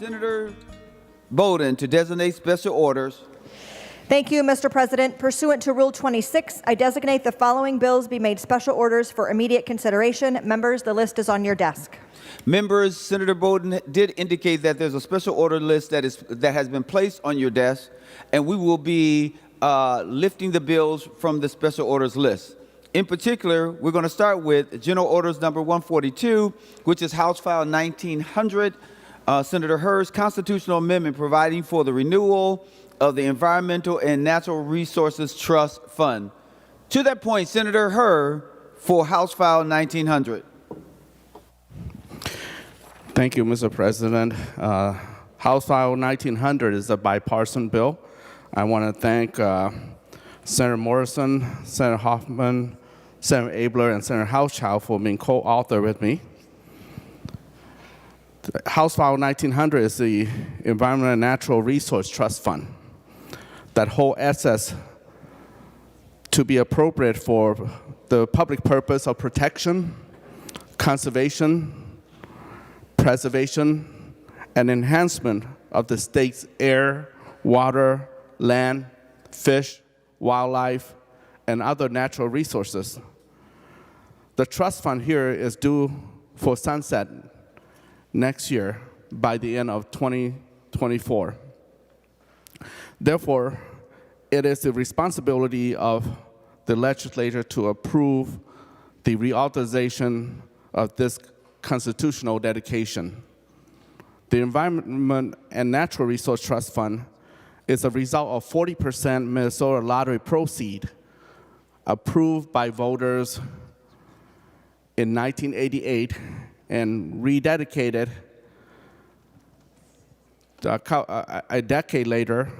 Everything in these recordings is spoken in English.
Senator Bowden to designate special orders. Thank you, Mr. President. Pursuant to Rule 26, I designate the following bills be made special orders for immediate consideration. Members, the list is on your desk. Members, Senator Bowden did indicate that there's a special order list that has been placed on your desk, and we will be lifting the bills from the special orders list. In particular, we're going to start with General Orders number 142, which is House File 1900, Senator Hurd's constitutional amendment providing for the renewal of the Environmental and Natural Resources Trust Fund. To that point, Senator Hurd for House File 1900. Thank you, Mr. President. House File 1900 is a bipartisan bill. I want to thank Senator Morrison, Senator Hoffman, Senator Abler, and Senator Hawj for being co-author with me. House File 1900 is the Environmental and Natural Resource Trust Fund that hold assets to be appropriate for the public purpose of protection, conservation, preservation, and enhancement of the state's air, water, land, fish, wildlife, and other natural resources. The trust fund here is due for sunset next year by the end of 2024. Therefore, it is the responsibility of the legislature to approve the reauthorization of this constitutional dedication. The Environment and Natural Resource Trust Fund is a result of 40% Minnesota lottery proceed approved by voters in 1988 and rededicated a decade later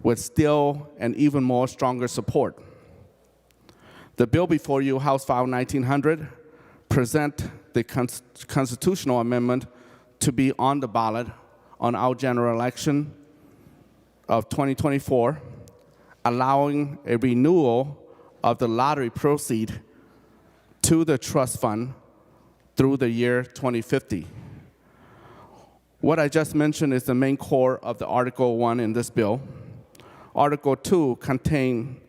with still and even more stronger support. The bill before you, House File 1900, present the constitutional amendment to be on the ballot on our general election of 2024, allowing a renewal of the lottery proceed to the trust fund through the year 2050. What I just mentioned is the main core of the Article 1 in this bill. Article 2 contains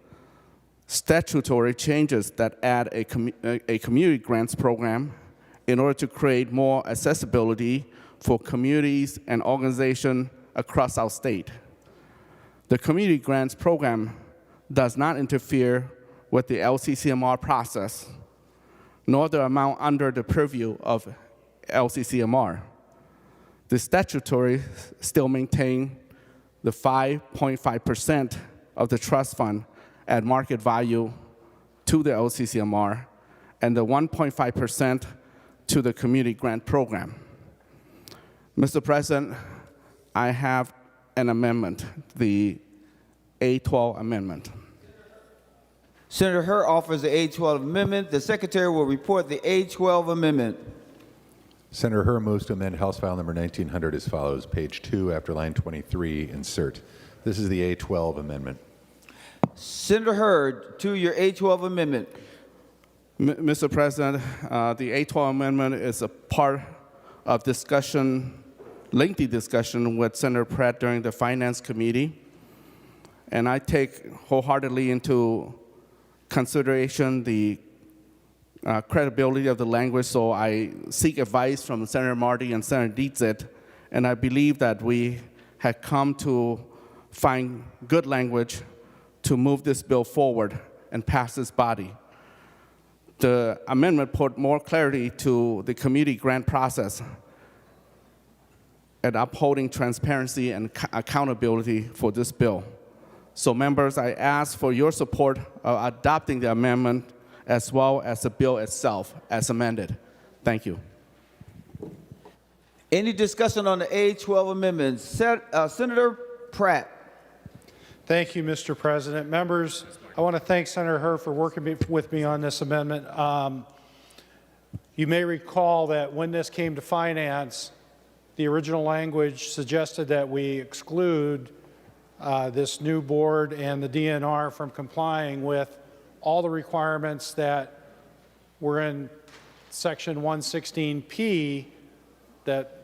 statutory changes that add a community grants program in order to create more accessibility for communities and organizations across our state. The community grants program does not interfere with the LCCMR process, nor the amount under the purview of LCCMR. The statutory still maintain the 5.5% of the trust fund at market value to the LCCMR and the 1.5% to the community grant program. Mr. President, I have an amendment, the A12 amendment. Senator Hurd offers the A12 amendment. The Secretary will report the A12 amendment. Senator Hurd moves to amend House File number 1900 as follows. Page 2, after line 23, insert. This is the A12 amendment. Senator Hurd, to your A12 amendment. Mr. President, the A12 amendment is a part of discussion, lengthy discussion with Senator Pratt during the Finance Committee. And I take wholeheartedly into consideration the credibility of the language, so I seek advice from Senator Marty and Senator Dietzit, and I believe that we had come to find good language to move this bill forward and pass this body. The amendment put more clarity to the community grant process and upholding transparency and accountability for this bill. So members, I ask for your support of adopting the amendment as well as the bill itself as amended. Thank you. Any discussion on the A12 amendment? Senator Pratt. Thank you, Mr. President. Members, I want to thank Senator Hurd for working with me on this amendment. You may recall that when this came to finance, the original language suggested that we exclude this new board and the DNR from complying with all the requirements that were in Section 116P that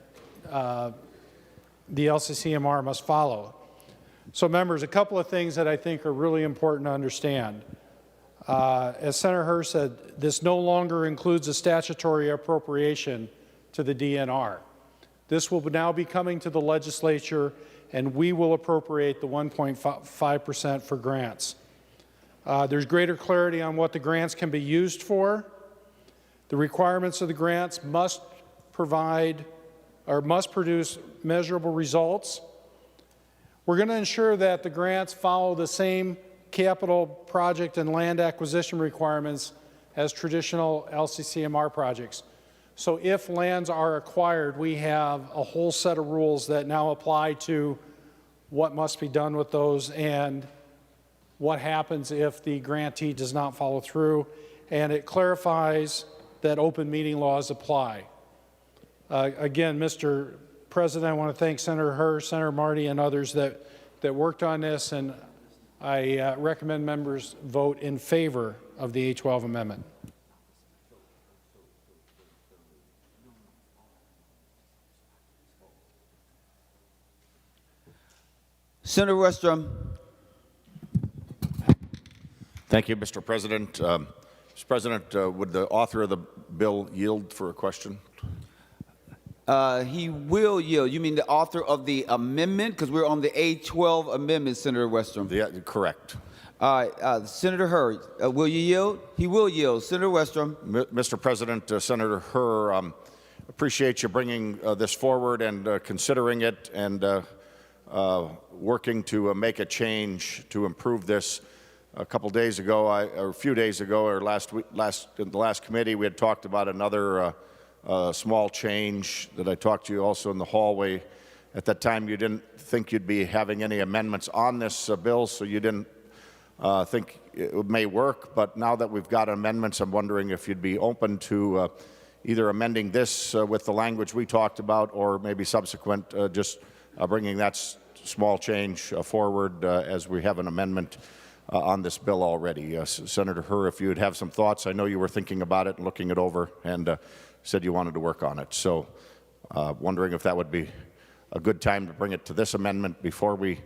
the LCCMR must follow. So members, a couple of things that I think are really important to understand. As Senator Herr said, this no longer includes a statutory appropriation to the DNR. This will now be coming to the legislature, and we will appropriate the 1.5% for grants. There's greater clarity on what the grants can be used for. The requirements of the grants must produce measurable results. We're going to ensure that the grants follow the same capital project and land acquisition requirements as traditional LCCMR projects. So if lands are acquired, we have a whole set of rules that now apply to what must be done with those and what happens if the grantee does not follow through. And it clarifies that open meeting laws apply. Again, Mr. President, I want to thank Senator Herr, Senator Marty, and others that worked on this, and I recommend members vote in favor of the A12 amendment. Senator Westrom. Thank you, Mr. President. Mr. President, would the author of the bill yield for a question? He will yield. You mean the author of the amendment? Because we're on the A12 amendment, Senator Westrom. Yeah, correct. All right, Senator Herr, will you yield? He will yield. Senator Westrom. Mr. President, Senator Herr, appreciate you bringing this forward and considering it and working to make a change to improve this. A couple days ago, or a few days ago, or in the last committee, we had talked about another small change that I talked to you also in the hallway. At that time, you didn't think you'd be having any amendments on this bill, so you didn't think it may work. But now that we've got amendments, I'm wondering if you'd be open to either amending this with the language we talked about, or maybe subsequent just bringing that small change forward as we have an amendment on this bill already. Senator Herr, if you'd have some thoughts, I know you were thinking about it and looking it over and said you wanted to work on it. So wondering if that would be a good time to bring it to this amendment before we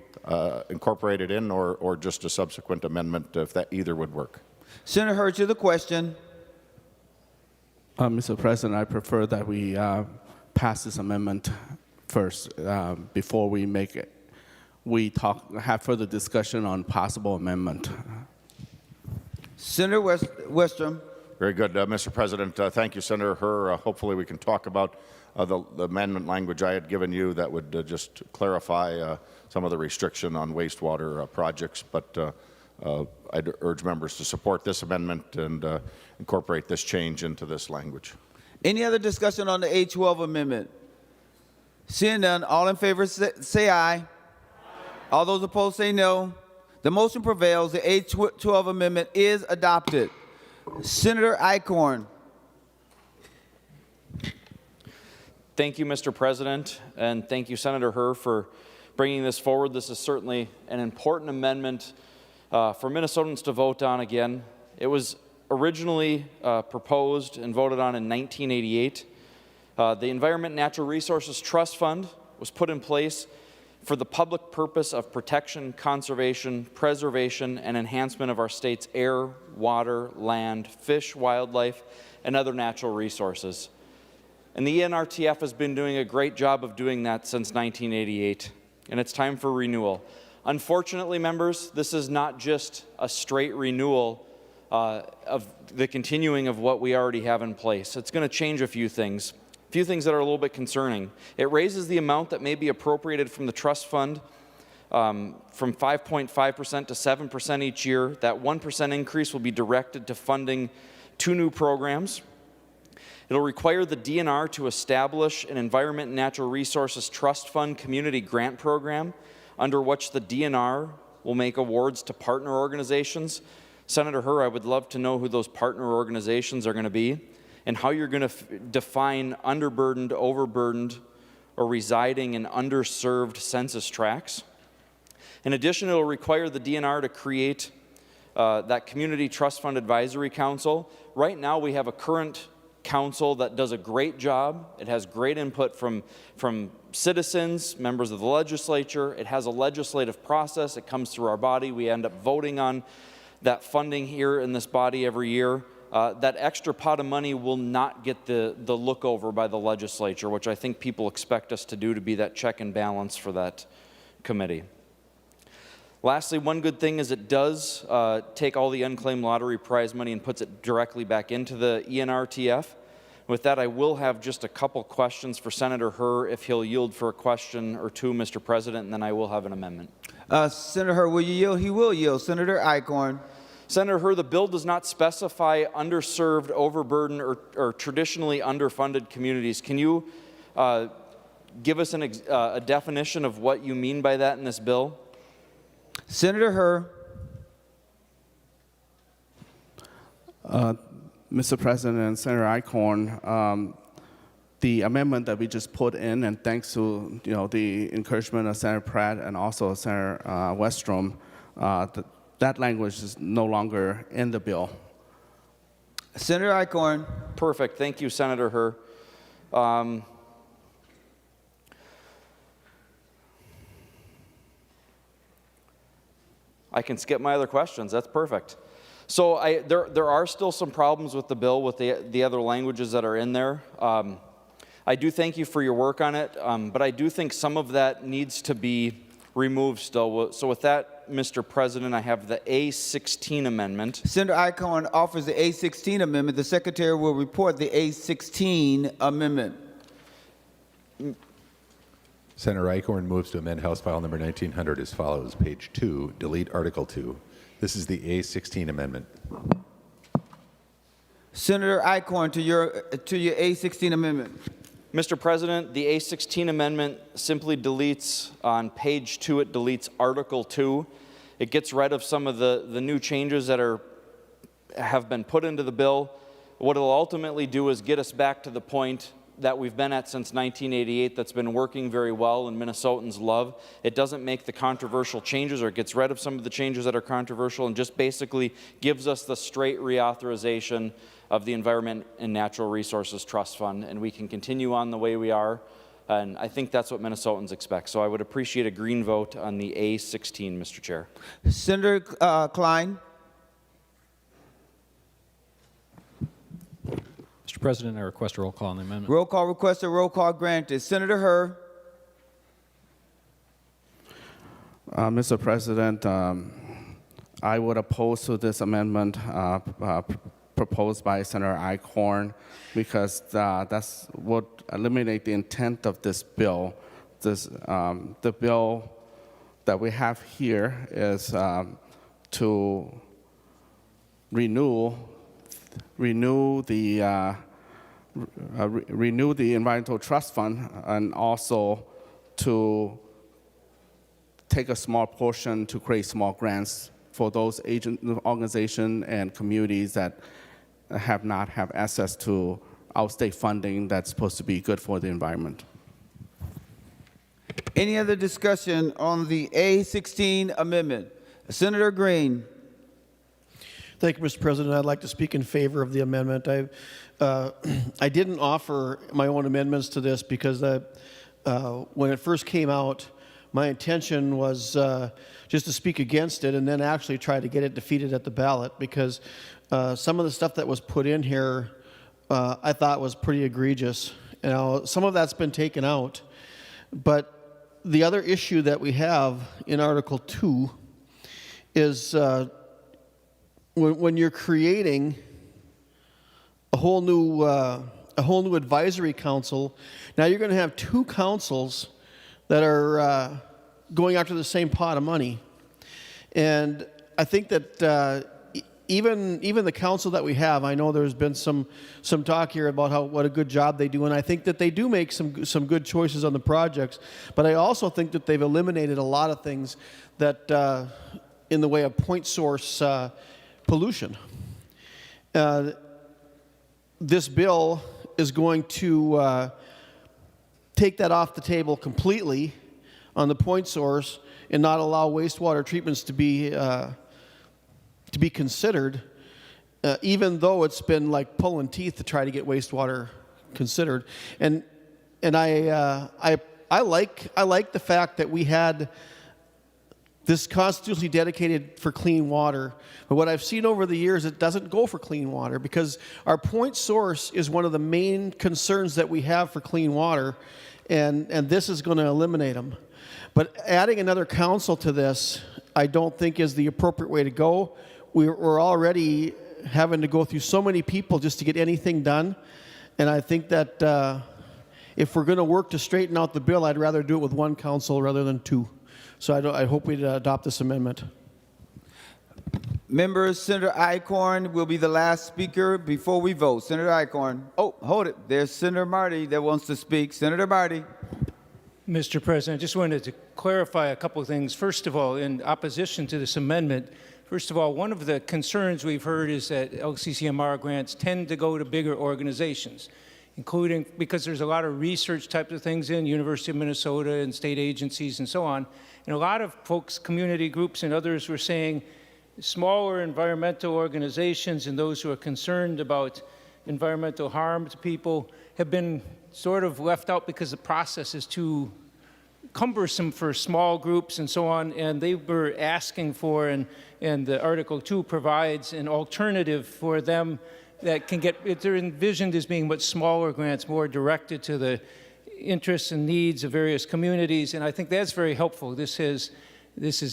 incorporate it in, or just a subsequent amendment, if that either would work. Senator Herr, to the question. Mr. President, I prefer that we pass this amendment first before we make it. Have further discussion on possible amendment. Senator Westrom. Very good, Mr. President. Thank you, Senator Herr. Hopefully we can talk about the amendment language I had given you that would just clarify some of the restriction on wastewater projects. But I'd urge members to support this amendment and incorporate this change into this language. Any other discussion on the A12 amendment? Seeing none, all in favor say aye. All those opposed say no. The motion prevails. The A12 amendment is adopted. Senator Eichhorn. Thank you, Mr. President, and thank you, Senator Herr, for bringing this forward. This is certainly an important amendment for Minnesotans to vote on again. It was originally proposed and voted on in 1988. The Environment and Natural Resources Trust Fund was put in place for the public purpose of protection, conservation, preservation, and enhancement of our state's air, water, land, fish, wildlife, and other natural resources. And the ENRTF has been doing a great job of doing that since 1988, and it's time for renewal. Unfortunately, members, this is not just a straight renewal of the continuing of what we already have in place. It's going to change a few things that are a little bit concerning. It raises the amount that may be appropriated from the trust fund from 5.5% to 7% each year. That 1% increase will be directed to funding 2 new programs. It'll require the DNR to establish an Environment and Natural Resources Trust Fund community grant program under which the DNR will make awards to partner organizations. Senator Herr, I would love to know who those partner organizations are going to be and how you're going to define underburdened, overburdened, or residing in underserved census tracts. In addition, it will require the DNR to create that Community Trust Fund Advisory Council. Right now, we have a current council that does a great job. It has great input from citizens, members of the legislature. It has a legislative process. It comes through our body. We end up voting on that funding here in this body every year. That extra pot of money will not get the look over by the legislature, which I think people expect us to do, to be that check and balance for that committee. Lastly, one good thing is it does take all the unclaimed lottery prize money and puts it directly back into the ENRTF. With that, I will have just a couple questions for Senator Herr, if he'll yield for a question or two, Mr. President, and then I will have an amendment. Senator Herr, will you yield? He will yield. Senator Eichhorn. Senator Herr, the bill does not specify underserved, overburdened, or traditionally underfunded communities. Can you give us a definition of what you mean by that in this bill? Senator Herr. Mr. President and Senator Eichhorn, the amendment that we just put in, and thanks to the encouragement of Senator Pratt and also Senator Westrom, that language is no longer in the bill. Senator Eichhorn. Perfect. Thank you, Senator Herr. I can skip my other questions. That's perfect. So there are still some problems with the bill with the other languages that are in there. I do thank you for your work on it, but I do think some of that needs to be removed still. So with that, Mr. President, I have the A16 amendment. Senator Eichhorn offers the A16 amendment. The Secretary will report the A16 amendment. Senator Eichhorn moves to amend House File Number 1900 as follows. Page 2, delete Article 2. This is the A16 amendment. Senator Eichhorn, to your A16 amendment. Mr. President, the A16 amendment simply deletes, on page 2, it deletes Article 2. It gets rid of some of the new changes that have been put into the bill. What it'll ultimately do is get us back to the point that we've been at since 1988 that's been working very well and Minnesotans love. It doesn't make the controversial changes, or it gets rid of some of the changes that are controversial, and just basically gives us the straight reauthorization of the Environment and Natural Resources Trust Fund, and we can continue on the way we are, and I think that's what Minnesotans expect. So I would appreciate a green vote on the A16, Mr. Chair. Senator Klein. Mr. President, I request a roll call on the amendment. Roll call requested, roll call granted. Senator Herr. Mr. President, I would oppose to this amendment proposed by Senator Eichhorn, because that's would eliminate the intent of this bill. The bill that we have here is to renew the Environmental Trust Fund, and also to take a small portion to create small grants for those organizations and communities that have not have access to outstate funding that's supposed to be good for the environment. Any other discussion on the A16 amendment? Senator Green. Thank you, Mr. President. I'd like to speak in favor of the amendment. I didn't offer my own amendments to this because when it first came out, my intention was just to speak against it and then actually try to get it defeated at the ballot, because some of the stuff that was put in here I thought was pretty egregious. Some of that's been taken out, but the other issue that we have in Article 2 is when you're creating a whole new advisory council, now you're going to have two councils that are going after the same pot of money. And I think that even the council that we have, I know there's been some talk here about what a good job they do, and I think that they do make some good choices on the projects, but I also think that they've eliminated a lot of things that in the way of point source pollution. This bill is going to take that off the table completely on the point source and not allow wastewater treatments to be considered. even though it's been like pulling teeth to try to get wastewater considered. And I like the fact that we had this constitutionally dedicated for clean water. But what I've seen over the years, it doesn't go for clean water because our point source is one of the main concerns that we have for clean water, and this is going to eliminate them. But adding another council to this, I don't think is the appropriate way to go. We're already having to go through so many people just to get anything done, and I think that if we're going to work to straighten out the bill, I'd rather do it with one council rather than two. So I hope we adopt this amendment. Members, Senator Eichhorn will be the last speaker before we vote. Senator Eichhorn. Oh, hold it. There's Senator Marty that wants to speak. Senator Marty. Mr. President, I just wanted to clarify a couple of things. First of all, in opposition to this amendment, first of all, one of the concerns we've heard is that LCCMR grants tend to go to bigger organizations, including because there's a lot of research types of things in University of Minnesota and state agencies and so on. And a lot of folks, community groups and others were saying smaller environmental organizations and those who are concerned about environmental harm to people have been sort of left out because the process is too cumbersome for small groups and so on, and they were asking for, and the Article 2 provides an alternative for them that can get, they're envisioned as being much smaller grants, more directed to the interests and needs of various communities, and I think that's very helpful. This is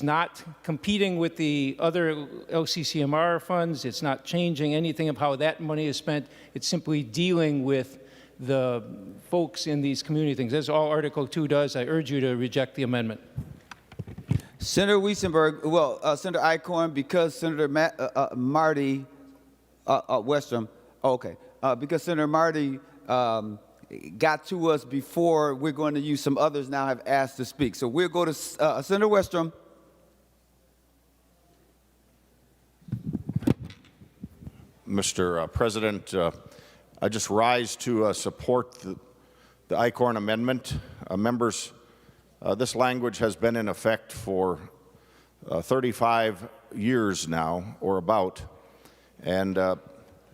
not competing with the other LCCMR funds. It's not changing anything of how that money is spent. It's simply dealing with the folks in these community things. That's all Article 2 does. I urge you to reject the amendment. Senator Weissenberg, Senator Eichhorn, because Senator Marty Westrom, okay, because Senator Marty got to us before, we're going to use some others now have asked to speak. So we'll go to Senator Westrom. Mr. President, I just rise to support the Eichhorn amendment. Members, this language has been in effect for 35 years now, or about. And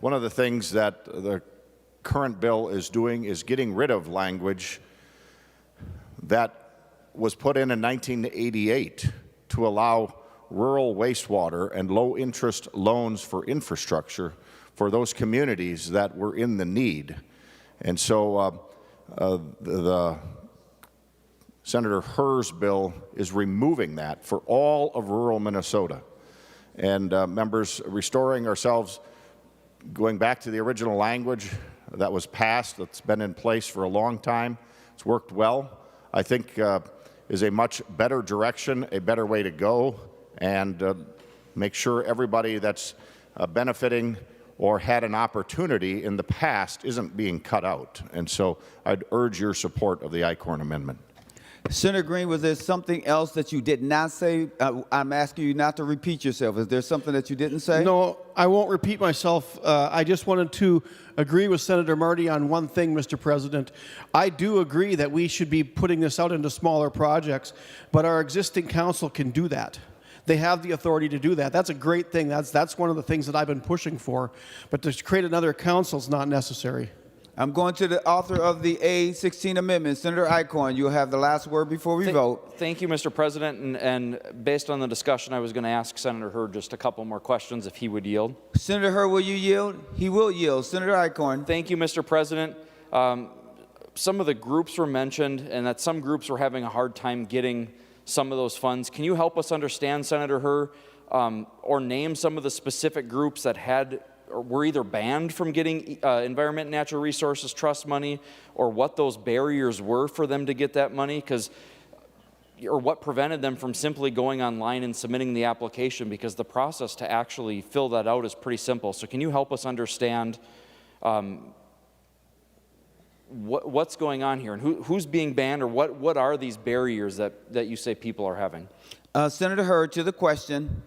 one of the things that the current bill is doing is getting rid of language that was put in 1988 to allow rural wastewater and low-interest loans for infrastructure for those communities that were in the need. And so the Senator Herr's bill is removing that for all of rural Minnesota. And members, restoring ourselves, going back to the original language that was passed, that's been in place for a long time, it's worked well, I think is a much better direction, a better way to go, and make sure everybody that's benefiting or had an opportunity in the past isn't being cut out. And so I'd urge your support of the Eichhorn amendment. Senator Green, was there something else that you did not say? I'm asking you not to repeat yourself. Is there something that you didn't say? No, I won't repeat myself. I just wanted to agree with Senator Marty on one thing, Mr. President. I do agree that we should be putting this out into smaller projects, but our existing council can do that. They have the authority to do that. That's a great thing. That's one of the things that I've been pushing for. But to create another council is not necessary. I'm going to the author of the A16 amendment, Senator Eichhorn. You'll have the last word before we vote. Thank you, Mr. President. And based on the discussion, I was going to ask Senator Herr just a couple more questions if he would yield. Senator Herr, will you yield? He will yield. Senator Eichhorn. Thank you, Mr. President. Some of the groups were mentioned, and that some groups were having a hard time getting some of those funds. Can you help us understand, Senator Herr, or name some of the specific groups that had or were either banned from getting Environment and Natural Resources Trust money, or what those barriers were for them to get that money, or what prevented them from simply going online and submitting the application, because the process to actually fill that out is pretty simple. So can you help us understand what's going on here, and who's being banned, or what are these barriers that you say people are having? Senator Herr, to the question.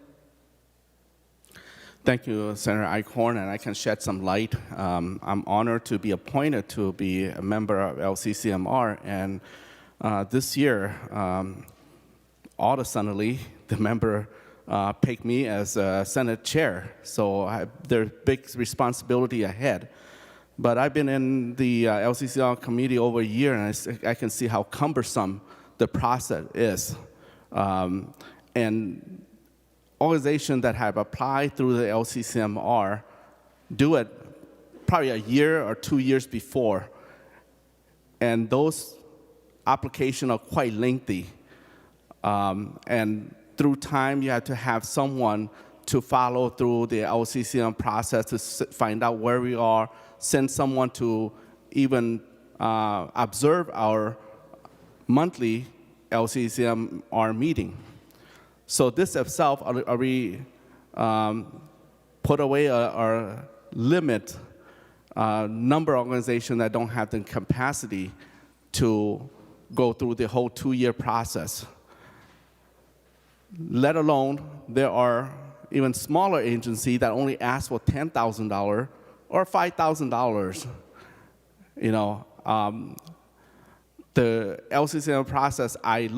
Thank you, Senator Eichhorn, and I can shed some light. I'm honored to be appointed to be a member of LCCMR, and this year, all of a sudden, the member pick me as Senate chair. So there's big responsibility ahead. But I've been in the LCCR committee over a year, and I can see how cumbersome the process is. And organizations that have applied through the LCCMR do it probably a year or 2 years before. And those applications are quite lengthy. And through time, you have to have someone to follow through the LCCM process to find out where we are, send someone to even observe our monthly LCCMR meeting. So this itself already put away our limit number of organizations that don't have the capacity to go through the whole 2-year process. Let alone, there are even smaller agencies that only ask for $10,000 or $5,000. You know, the LCCM process, I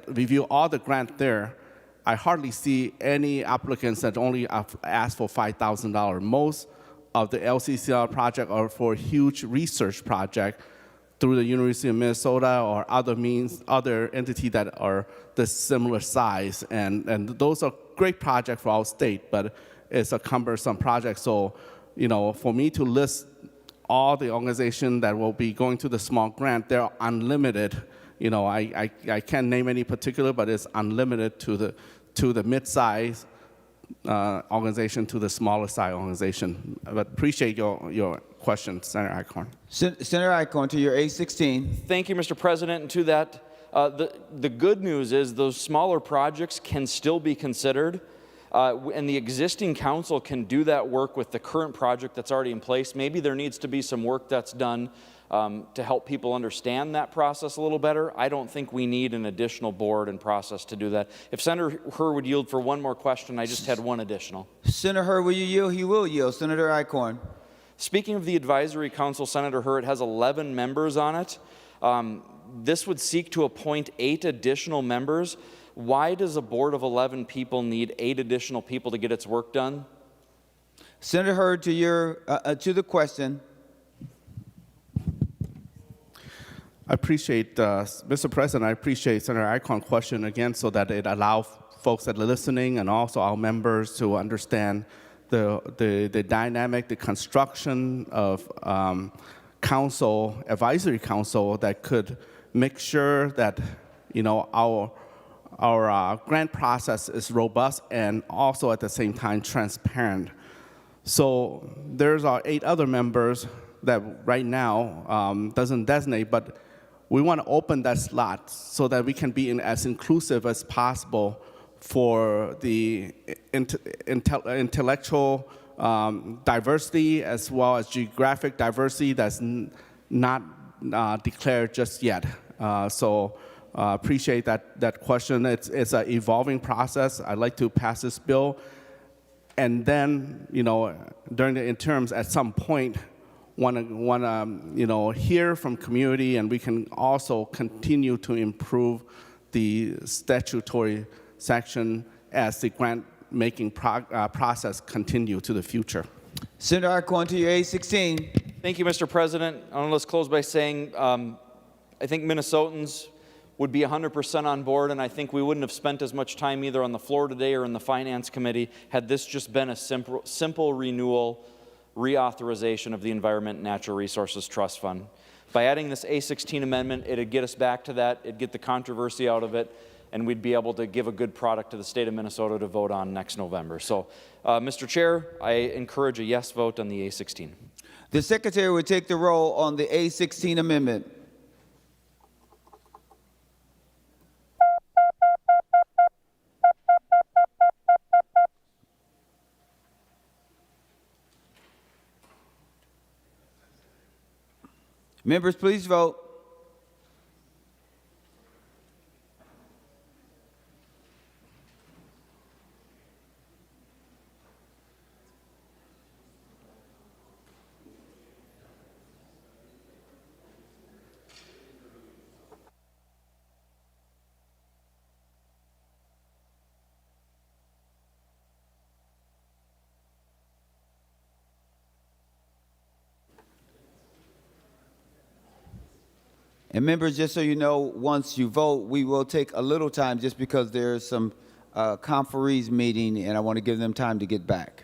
review all the grants there. I hardly see any applicants that only ask for $5,000. Most of the LCCR projects are for huge research projects through the University of Minnesota or other entities that are the similar size. And those are great projects for our state, but it's a cumbersome project. So, you know, for me to list all the organizations that will be going to the small grant, they're unlimited. You know, I can't name any particular, but it's unlimited to the mid-size organization to the smaller size organization. But appreciate your question, Senator Eichhorn. Senator Eichhorn, to your A16. Thank you, Mr. President. And to that, the good news is those smaller projects can still be considered, and the existing council can do that work with the current project that's already in place. Maybe there needs to be some work that's done to help people understand that process a little better. I don't think we need an additional board and process to do that. If Senator Herr would yield for one more question, I just had one additional. Senator Herr, will you yield? He will yield. Senator Eichhorn. Speaking of the advisory council, Senator Herr, it has 11 members on it. This would seek to appoint 8 additional members. Why does a board of 11 people need 8 additional people to get its work done? Senator Herr, to the question. I appreciate, Mr. President, I appreciate Senator Eichhorn's question again so that it allows folks that are listening and also our members to understand the dynamic, the construction of council, advisory council that could make sure that, you know, our grant process is robust and also at the same time transparent. So there's our 8 other members that right now doesn't designate, but we want to open that slot so that we can be as inclusive as possible for the intellectual diversity as well as geographic diversity that's not declared just yet. So appreciate that question. It's an evolving process. I'd like to pass this bill, and then, you know, during the interims at some point, want to hear from community, and we can also continue to improve the statutory section as the grant making process continue to the future. Senator Eichhorn, to your A16. Thank you, Mr. President. I want to let's close by saying I think Minnesotans would be 100% on board, and I think we wouldn't have spent as much time either on the floor today or in the Finance Committee had this just been a simple renewal, reauthorization of the Environment and Natural Resources Trust Fund. By adding this A16 amendment, it'd get us back to that, it'd get the controversy out of it, and we'd be able to give a good product to the state of Minnesota to vote on next November. So, Mr. Chair, I encourage a yes vote on the A16. The Secretary would take the roll on the A16 amendment. Members, please vote. And members, just so you know, once you vote, we will take a little time just because there's some conferees meeting, and I want to give them time to get back.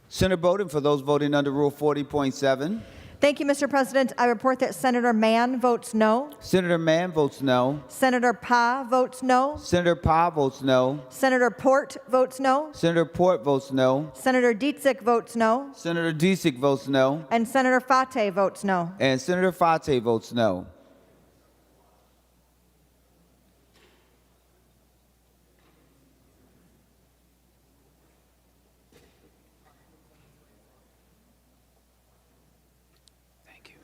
Senator Bowden, for those voting under Rule 40.7. Thank you, Mr. President. I report that Senator Mann votes no. Senator Mann votes no. Senator Pa votes no. Senator Pa votes no. Senator Port votes no. Senator Port votes no. Senator Dietzick votes no. Senator Diesick votes no. And Senator Fate votes no. And Senator Fate votes no. Thank you.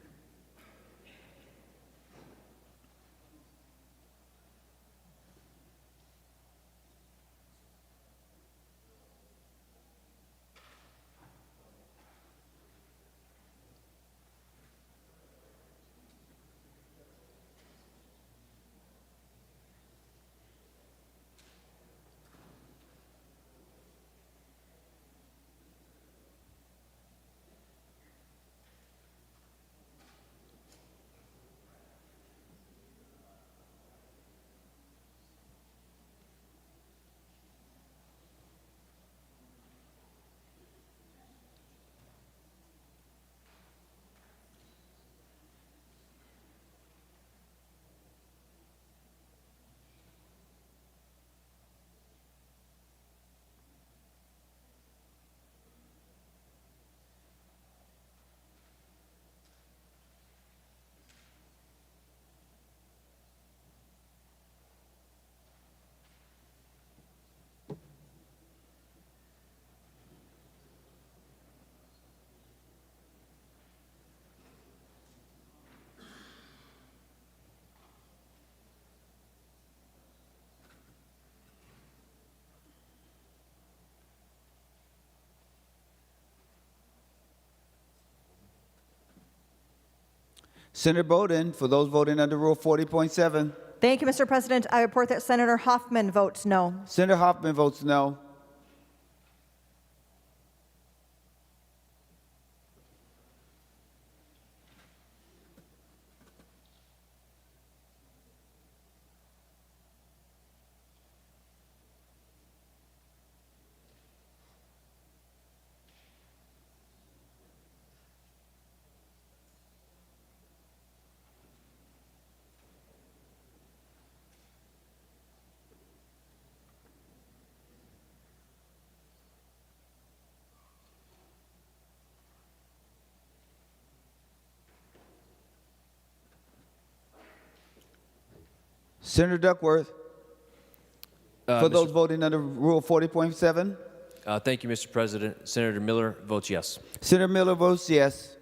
Senator Bowden, for those voting under Rule 40.7. Thank you, Mr. President. I report that Senator Hoffman votes no. Senator Hoffman votes no. Senator Duckworth, for those voting under Rule 40.7. Thank you, Mr. President. Senator Miller votes yes. Senator Miller votes yes.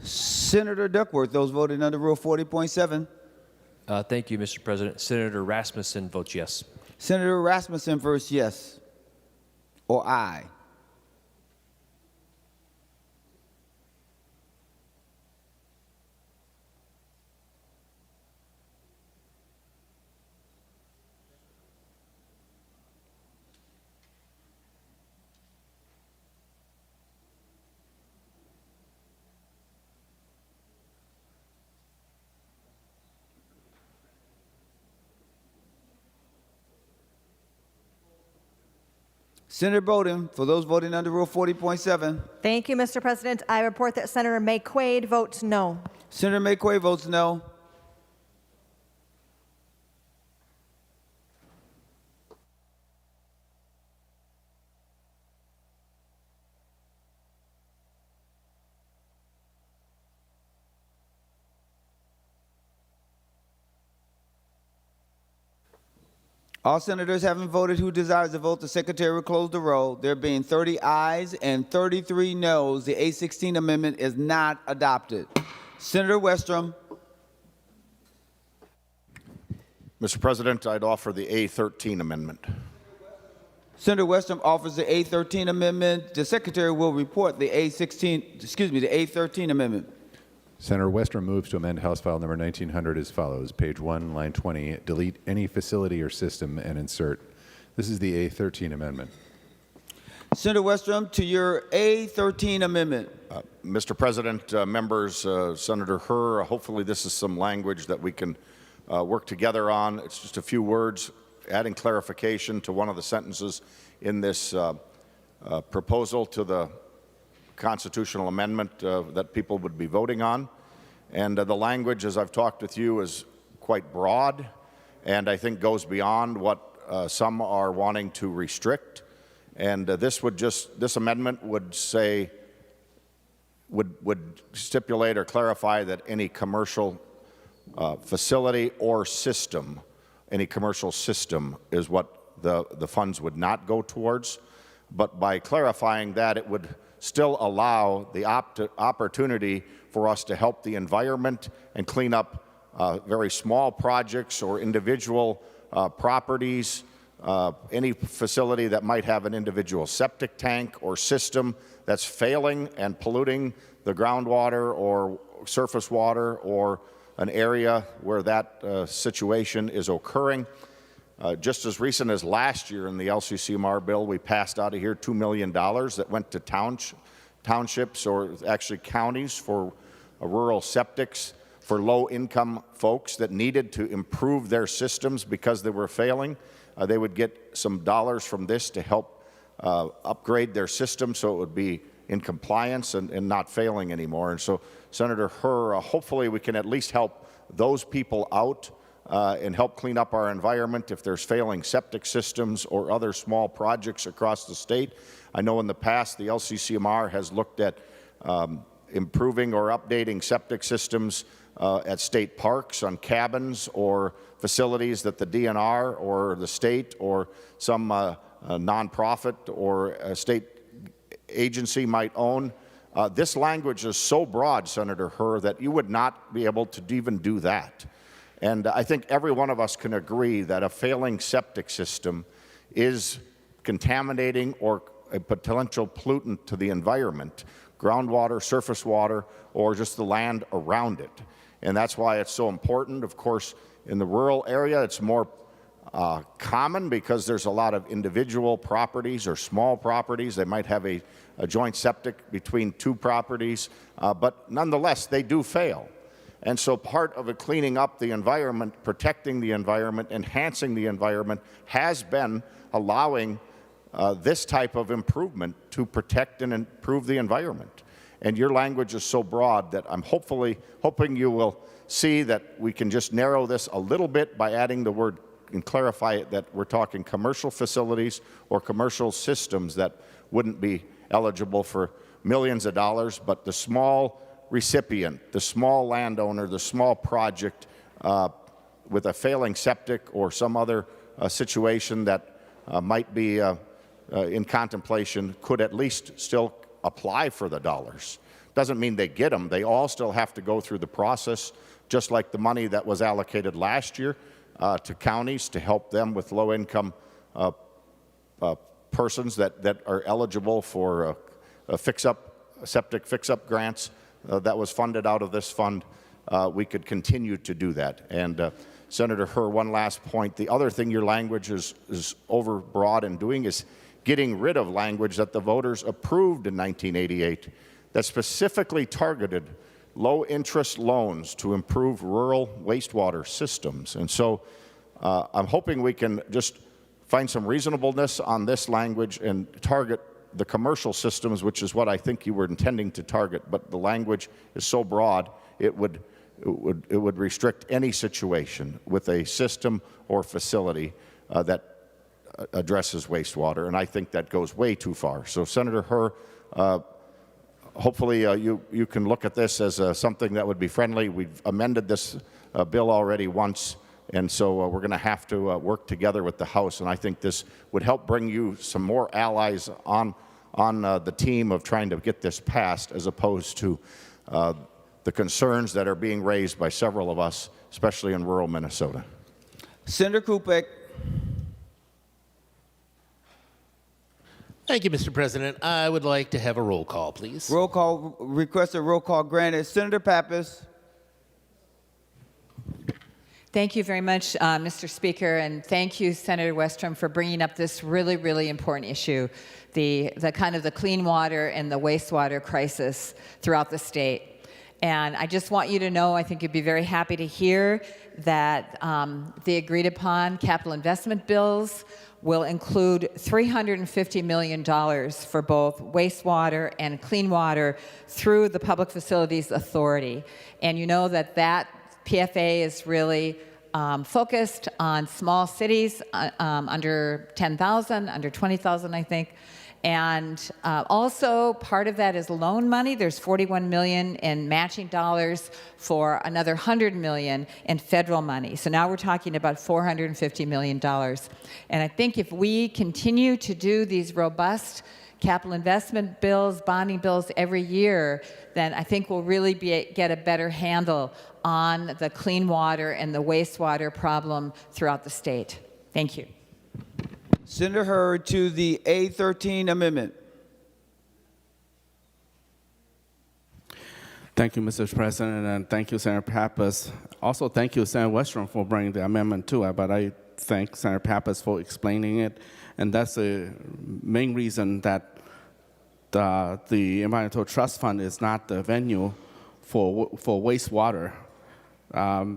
Senator Duckworth, those voting under Rule 40.7. Thank you, Mr. President. Senator Rasmussen votes yes. Senator Rasmussen votes yes, or aye. Senator Bowden, for those voting under Rule 40.7. Thank you, Mr. President. I report that Senator May Quaid votes no. Senator McQuay votes no. All senators having voted who desires to vote, the secretary will close the roll. There being 30 ayes and 33 noes, the A16 amendment is not adopted. Senator Westrom. Mr. President, I'd offer the A13 amendment. Senator Westrom offers the A13 amendment. The secretary will report the A13 amendment. Senator Westrom moves to amend House File number 1900 as follows. Page 1, line 20, delete any facility or system and insert. This is the A13 amendment. Senator Westrom, to your A13 amendment. Mr. President, members, Senator Herr, hopefully this is some language that we can work together on. It's just a few words adding clarification to one of the sentences in this proposal to the constitutional amendment that people would be voting on. And the language, as I've talked with you, is quite broad and I think goes beyond what some are wanting to restrict. And this amendment would say, would stipulate or clarify that any commercial facility or system, any commercial system is what the funds would not go towards. But by clarifying that, it would still allow the opportunity for us to help the environment and clean up very small projects or individual properties, any facility that might have an individual septic tank or system that's failing and polluting the groundwater or surface water or an area where that situation is occurring. Just as recent as last year in the LCCMR bill, we passed out of here $2 million that went to townships or actually counties for rural septics for low-income folks that needed to improve their systems because they were failing. They would get some dollars from this to help upgrade their system so it would be in compliance and not failing anymore. And so, Senator Herr, hopefully we can at least help those people out and help clean up our environment if there's failing septic systems or other small projects across the state. I know in the past the LCCMR has looked at improving or updating septic systems at state parks on cabins or facilities that the DNR or the state or some nonprofit or a state agency might own. This language is so broad, Senator Herr, that you would not be able to even do that. And I think every one of us can agree that a failing septic system is contaminating or a potential pollutant to the environment, groundwater, surface water, or just the land around it. And that's why it's so important. Of course, in the rural area, it's more common because there's a lot of individual properties or small properties. They might have a joint septic between two properties, but nonetheless, they do fail. And so part of cleaning up the environment, protecting the environment, enhancing the environment has been allowing this type of improvement to protect and improve the environment. And your language is so broad that I'm hoping you will see that we can just narrow this a little bit by adding the word and clarify it that we're talking commercial facilities or commercial systems that wouldn't be eligible for millions of dollars, but the small recipient, the small landowner, the small project with a failing septic or some other situation that might be in contemplation could at least still apply for the dollars. Doesn't mean they get them. They all still have to go through the process, just like the money that was allocated last year to counties to help them with low-income persons that are eligible for septic fix-up grants. That was funded out of this fund. We could continue to do that. And Senator Herr, one last point. The other thing your language is overbroad in doing is getting rid of language that the voters approved in 1988 that specifically targeted low-interest loans to improve rural wastewater systems. And so I'm hoping we can just find some reasonableness on this language and target the commercial systems, which is what I think you were intending to target. But the language is so broad, it would restrict any situation with a system or facility that addresses wastewater, and I think that goes way too far. So, Senator Herr, hopefully you can look at this as something that would be friendly. We've amended this bill already once, and so we're going to have to work together with the House, and I think this would help bring you some more allies on the team of trying to get this passed, as opposed to the concerns that are being raised by several of us, especially in rural Minnesota. Senator Kupek. Thank you, Mr. President. I would like to have a roll call, please. Roll call, requested roll call granted. Senator Pappas. Thank you very much, Mr. Speaker, and thank you, Senator Westrom, for bringing up this really, really important issue, the kind of the clean water and the wastewater crisis throughout the state. And I just want you to know, I think you'd be very happy to hear that the agreed upon capital investment bills will include $350 million for both wastewater and clean water through the Public Facilities Authority. And you know that PFA is really focused on small cities under 10,000, under 20,000, I think. And also part of that is loan money. There's $41 million in matching dollars for another $100 million in federal money. So now we're talking about $450 million. And I think if we continue to do these robust capital investment bills, bonding bills every year, then I think we'll really get a better handle on the clean water and the wastewater problem throughout the state. Thank you. Senator Hurd to the A13 amendment. Thank you, Mr. President, and thank you, Senator Pappas. Also, thank you, Senator Westrom, for bringing the amendment too. But I thank Senator Pappas for explaining it, and that's the main reason that the Environmental Trust Fund is not the venue for wastewater,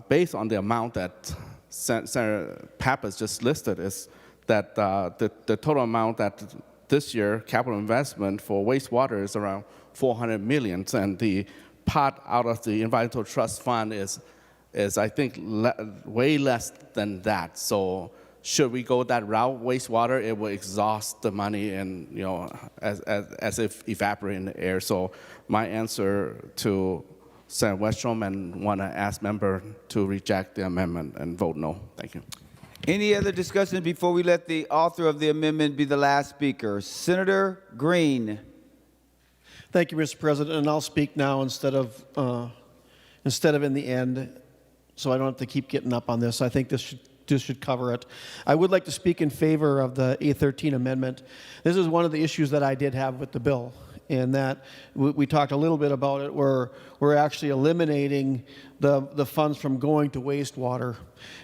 based on the amount that Senator Pappas just listed. Is that the total amount that this year capital investment for wastewater is around $400 million, and the pot out of the Environmental Trust Fund is I think way less than that. So should we go that route, wastewater, it will exhaust the money and as if evaporate in the air. So my answer to Senator Westrom, and want to ask member to reject the amendment and vote no. Thank you. Any other discussion before we let the author of the amendment be the last speaker? Senator Green. Thank you, Mr. President, and I'll speak now instead of in the end, so I don't have to keep getting up on this. I think this should cover it. I would like to speak in favor of the A13 amendment. This is one of the issues that I did have with the bill, and that we talked a little bit about it, where we're actually eliminating the funds from going to wastewater,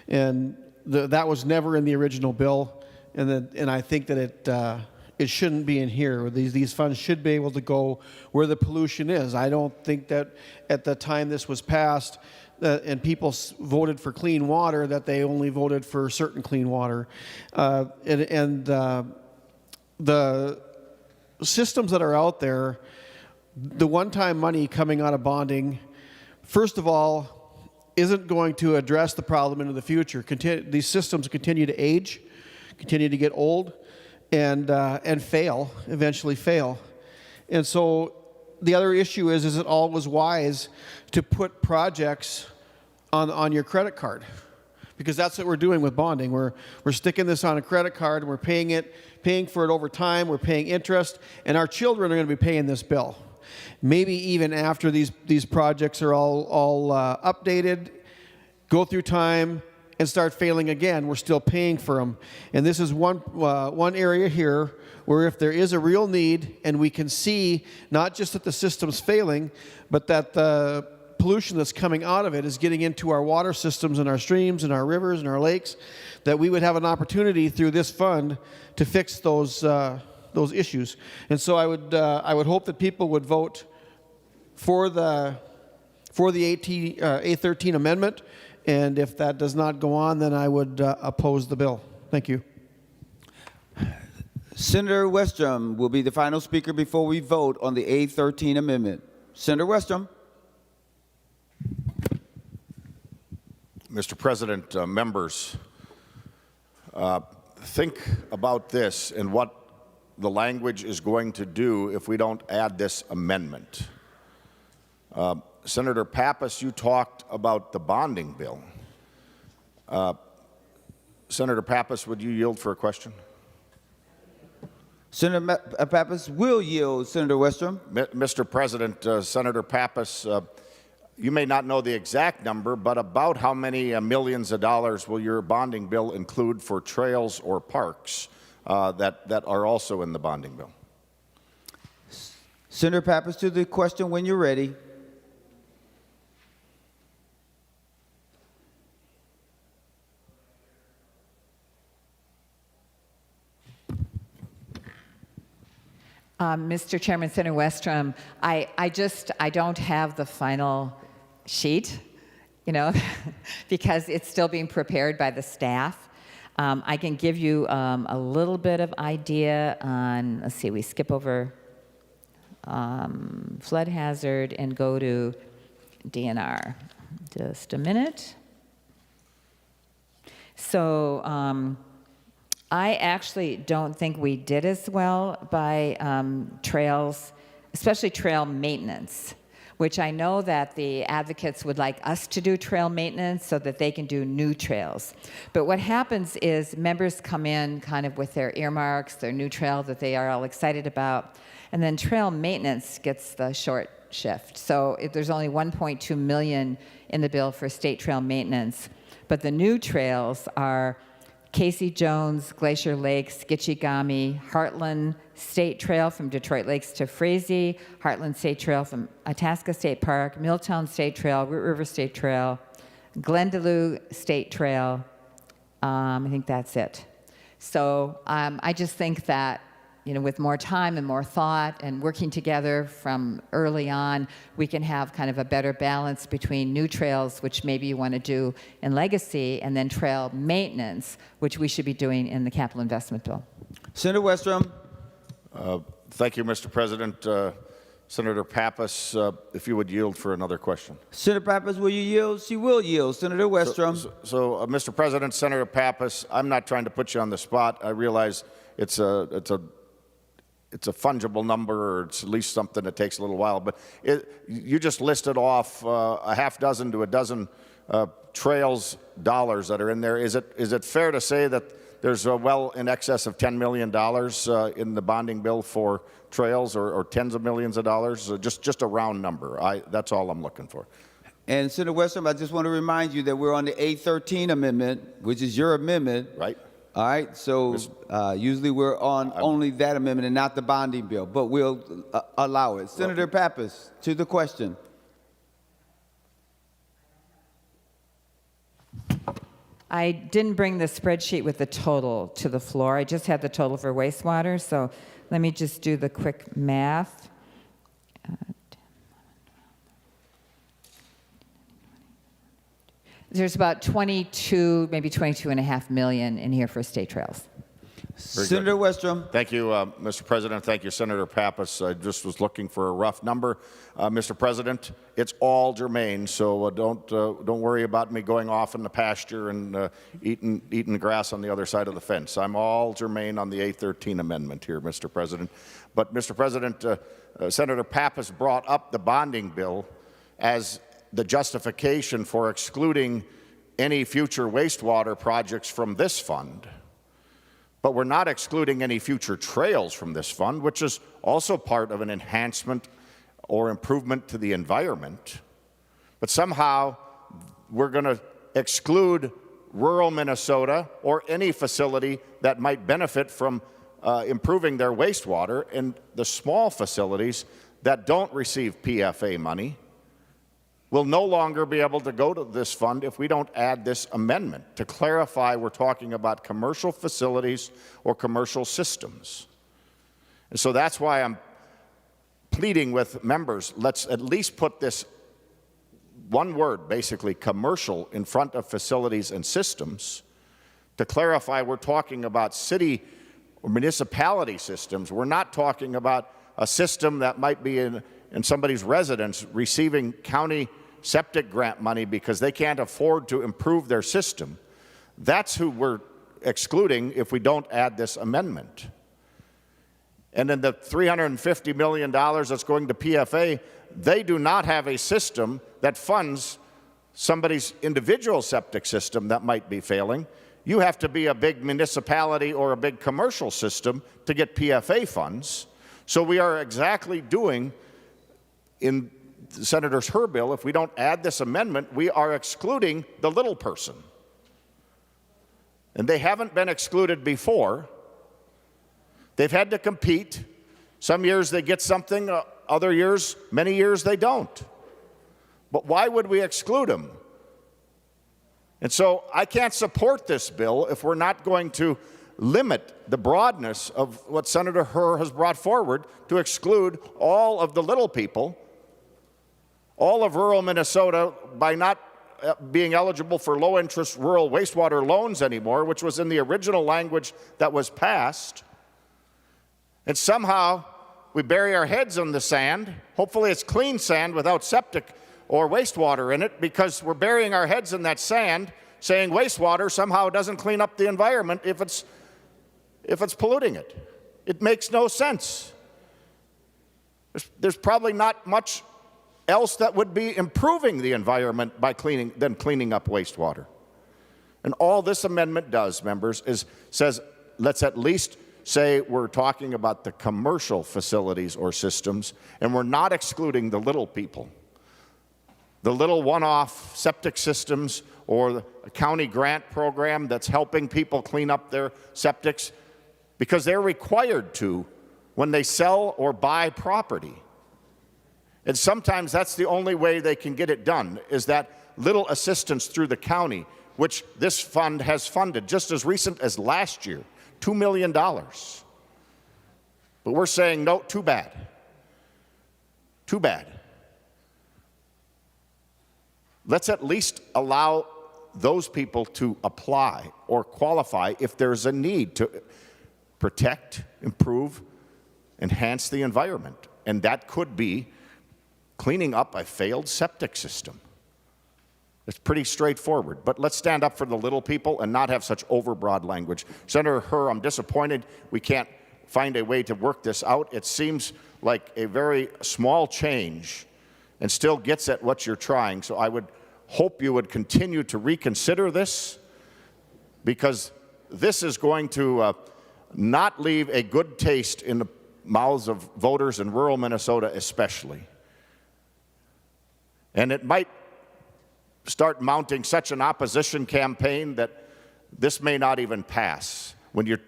and that was never in the original bill, and I think that it shouldn't be in here. These funds should be able to go where the pollution is. I don't think that at the time this was passed and people voted for clean water, that they only voted for certain clean water. The systems that are out there, the one-time money coming out of bonding, first of all, isn't going to address the problem into the future. These systems continue to age, continue to get old, and eventually fail. And so the other issue is it always wise to put projects on your credit card? Because that's what we're doing with bonding. We're sticking this on a credit card, and we're paying for it over time, we're paying interest, and our children are going to be paying this bill. Maybe even after these projects are all updated, go through time, and start failing again, we're still paying for them. And this is one area here where if there is a real need, and we can see not just that the system's failing, but that the pollution that's coming out of it is getting into our water systems and our streams and our rivers and our lakes, that we would have an opportunity through this fund to fix those issues. And so I would hope that people would vote for the A13 amendment, and if that does not go on, then I would oppose the bill. Thank you. Senator Westrom will be the final speaker before we vote on the A13 amendment. Senator Westrom. Mr. President, members, think about this and what the language is going to do if we don't add this amendment. Senator Pappas, you talked about the bonding bill. Senator Pappas, would you yield for a question? Senator Pappas will yield, Senator Westrom. Mr. President, Senator Pappas, you may not know the exact number, but about how many millions of dollars will your bonding bill include for trails or parks that are also in the bonding bill? Senator Pappas, to the question when you're ready. Mr. Chairman, Senator Westrom, I don't have the final sheet, you know, because it's still being prepared by the staff. I can give you a little bit of idea on, let's see, we skip over flood hazard and go to DNR. Just a minute. So, I actually don't think we did as well by trails, especially trail maintenance, which I know that the advocates would like us to do trail maintenance so that they can do new trails. But what happens is members come in kind of with their earmarks, their new trail that they are all excited about, and then trail maintenance gets the short shift. So there's only 1.2 million in the bill for state trail maintenance, but the new trails are Casey Jones, Glacier Lakes, Skitchigami, Heartland State Trail from Detroit Lakes to Frazee, Heartland State Trail from Itasca State Park, Milltown State Trail, Root River State Trail, Glendalough State Trail. I think that's it. So I just think that, you know, with more time and more thought and working together from early on, we can have kind of a better balance between new trails, which maybe you want to do in legacy, and then trail maintenance, which we should be doing in the capital investment bill. Senator Westrom. Thank you, Mr. President. Senator Pappas, if you would yield for another question. Senator Pappas, will you yield? She will yield. Senator Westrom. So, Mr. President, Senator Pappas, I'm not trying to put you on the spot. I realize it's a fungible number, or it's at least something that takes a little while. But you just listed off a half dozen to a dozen trails dollars that are in there. Is it fair to say that there's well in excess of $10 million in the bonding bill for trails, or tens of millions of dollars? Just a round number. That's all I'm looking for. And Senator Westrom, I just want to remind you that we're on the A13 amendment, which is your amendment. Right. All right, so usually we're on only that amendment and not the bonding bill, but we'll allow it. Senator Pappas, to the question. I didn't bring the spreadsheet with the total to the floor. I just had the total for wastewater, so let me just do the quick math. There's about 22, maybe 22.5 million in here for state trails. Senator Westrom. Thank you, Mr. President. Thank you, Senator Pappas. I just was looking for a rough number. Mr. President, it's all germane, so don't worry about me going off in the pasture and eating grass on the other side of the fence. I'm all germane on the A13 amendment here, Mr. President. But, Mr. President, Senator Pappas brought up the bonding bill as the justification for excluding any future wastewater projects from this fund. But we're not excluding any future trails from this fund, which is also part of an enhancement or improvement to the environment. But somehow we're going to exclude rural Minnesota or any facility that might benefit from improving their wastewater, and the small facilities that don't receive PFA money will no longer be able to go to this fund if we don't add this amendment. To clarify, we're talking about commercial facilities or commercial systems. And so that's why I'm pleading with members, let's at least put this one word, basically commercial, in front of facilities and systems. To clarify, we're talking about city or municipality systems. We're not talking about a system that might be in somebody's residence receiving county septic grant money because they can't afford to improve their system. That's who we're excluding if we don't add this amendment. And then the $350 million that's going to PFA, they do not have a system that funds somebody's individual septic system that might be failing. You have to be a big municipality or a big commercial system to get PFA funds. So we are exactly doing, in Senator Herr bill, if we don't add this amendment, we are excluding the little person. And they haven't been excluded before. They've had to compete. Some years they get something, other years, many years they don't. But why would we exclude them? And so I can't support this bill if we're not going to limit the broadness of what Senator Herr has brought forward to exclude all of the little people, all of rural Minnesota, by not being eligible for low-interest rural wastewater loans anymore, which was in the original language that was passed. And somehow we bury our heads in the sand. Hopefully it's clean sand without septic or wastewater in it, because we're burying our heads in that sand saying wastewater somehow doesn't clean up the environment if it's polluting it. It makes no sense. There's probably not much else that would be improving the environment by cleaning up wastewater. And all this amendment does, members, is says let's at least say we're talking about the commercial facilities or systems, and we're not excluding the little people. The little one-off septic systems or a county grant program that's helping people clean up their septics because they're required to when they sell or buy property. And sometimes that's the only way they can get it done, is that little assistance through the county, which this fund has funded just as recent as last year, $2 million. But we're saying, no, too bad. Too bad. Let's at least allow those people to apply or qualify if there's a need to protect, improve, enhance the environment. And that could be cleaning up a failed septic system. It's pretty straightforward. But let's stand up for the little people and not have such overbroad language. Senator Herr, I'm disappointed we can't find a way to work this out. It seems like a very small change and still gets at what you're trying. So I would hope you would continue to reconsider this, because this is going to not leave a good taste in the mouths of voters in rural Minnesota especially. And it might start mounting such an opposition campaign that this may not even pass when you're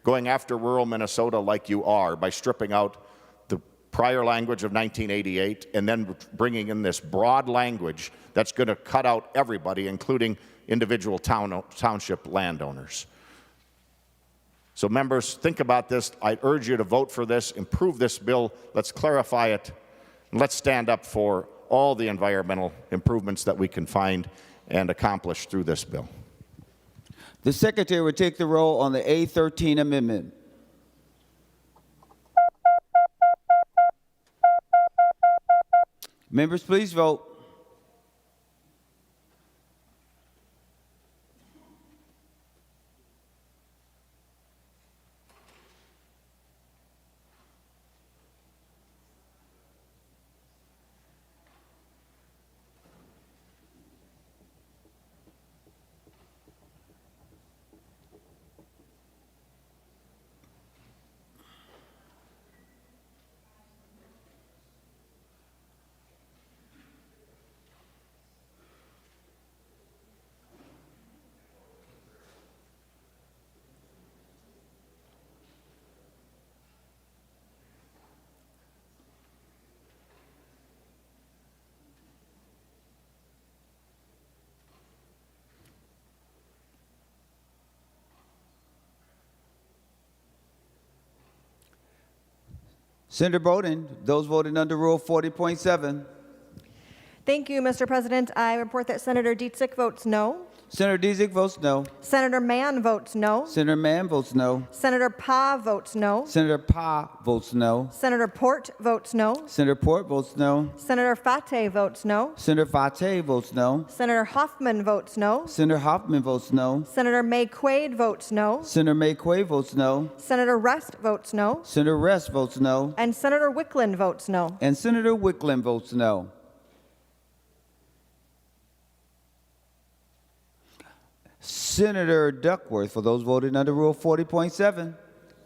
going after rural Minnesota like you are by stripping out the prior language of 1988 and then bringing in this broad language that's going to cut out everybody, including individual township landowners. So members, think about this. I urge you to vote for this, improve this bill, let's clarify it, and let's stand up for all the environmental improvements that we can find and accomplish through this bill. The Secretary would take the roll on the A13 amendment. Members, please vote. Senator Bowden, those voting under Rule 40.7. Thank you, Mr. President. I report that Senator Dietzich votes no. Senator Dizik votes no. Senator Mann votes no. Senator Mann votes no. Senator Pa votes no. Senator Pa votes no. Senator Port votes no. Senator Port votes no. Senator Fateh votes no. Senator Fateh votes no. Senator Hoffman votes no. Senator Hoffman votes no. Senator May Quaid votes no. Senator May Quay votes no. Senator Rest votes no. Senator Rest votes no. And Senator Wickland votes no. And Senator Wickland votes no. Senator Duckworth, for those voting under Rule 40.7.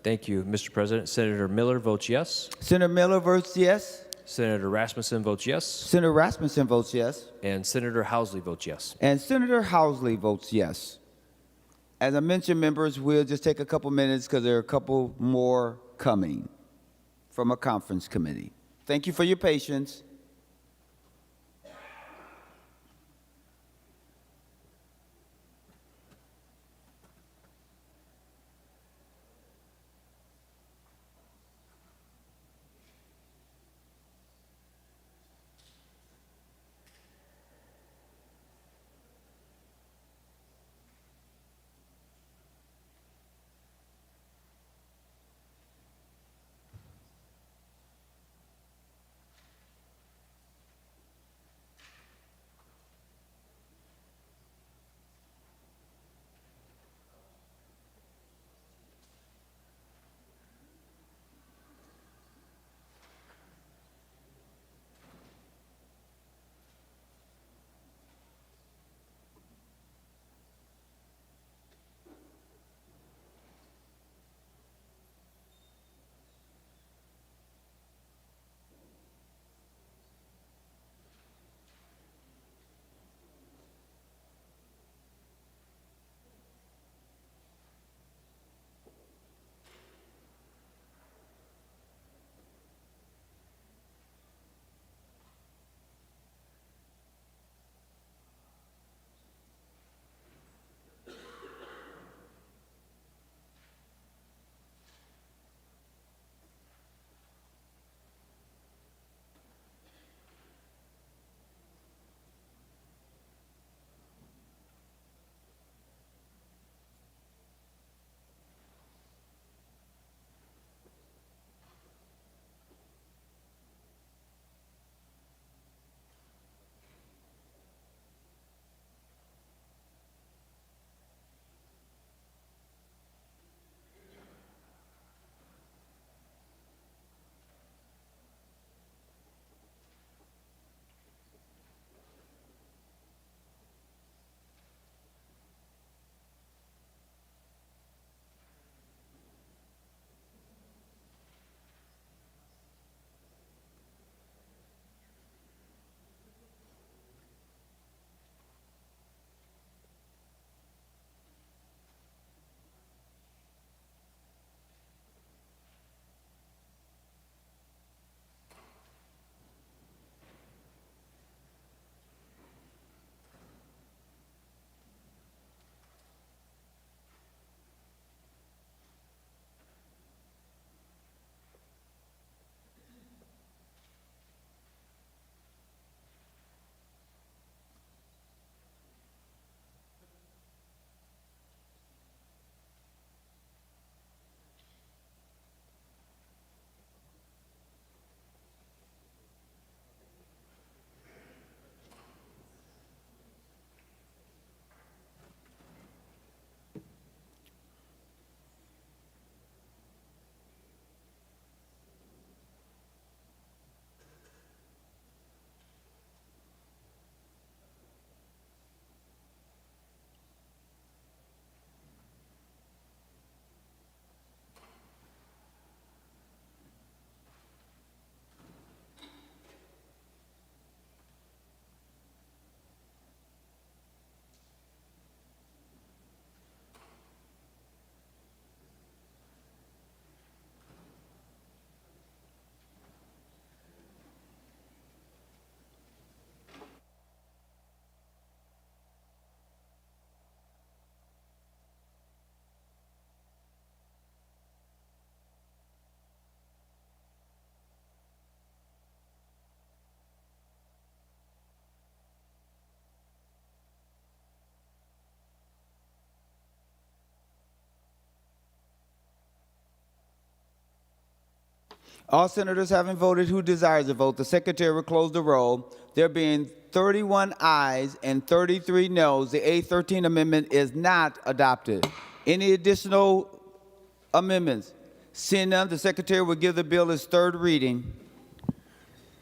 Thank you, Mr. President. Senator Miller votes yes. Senator Miller votes yes. Senator Rasmussen votes yes. Senator Rasmussen votes yes. And Senator Housley votes yes. And Senator Housley votes yes. As I mentioned, members, we'll just take a couple minutes because there are a couple more coming from a conference committee. Thank you for your patience. All senators having voted who desires to vote, the secretary will close the roll. There being 31 ayes and 33 noes, the A13 amendment is not adopted. Any additional amendments? Seeing none, the secretary will give the bill its third reading.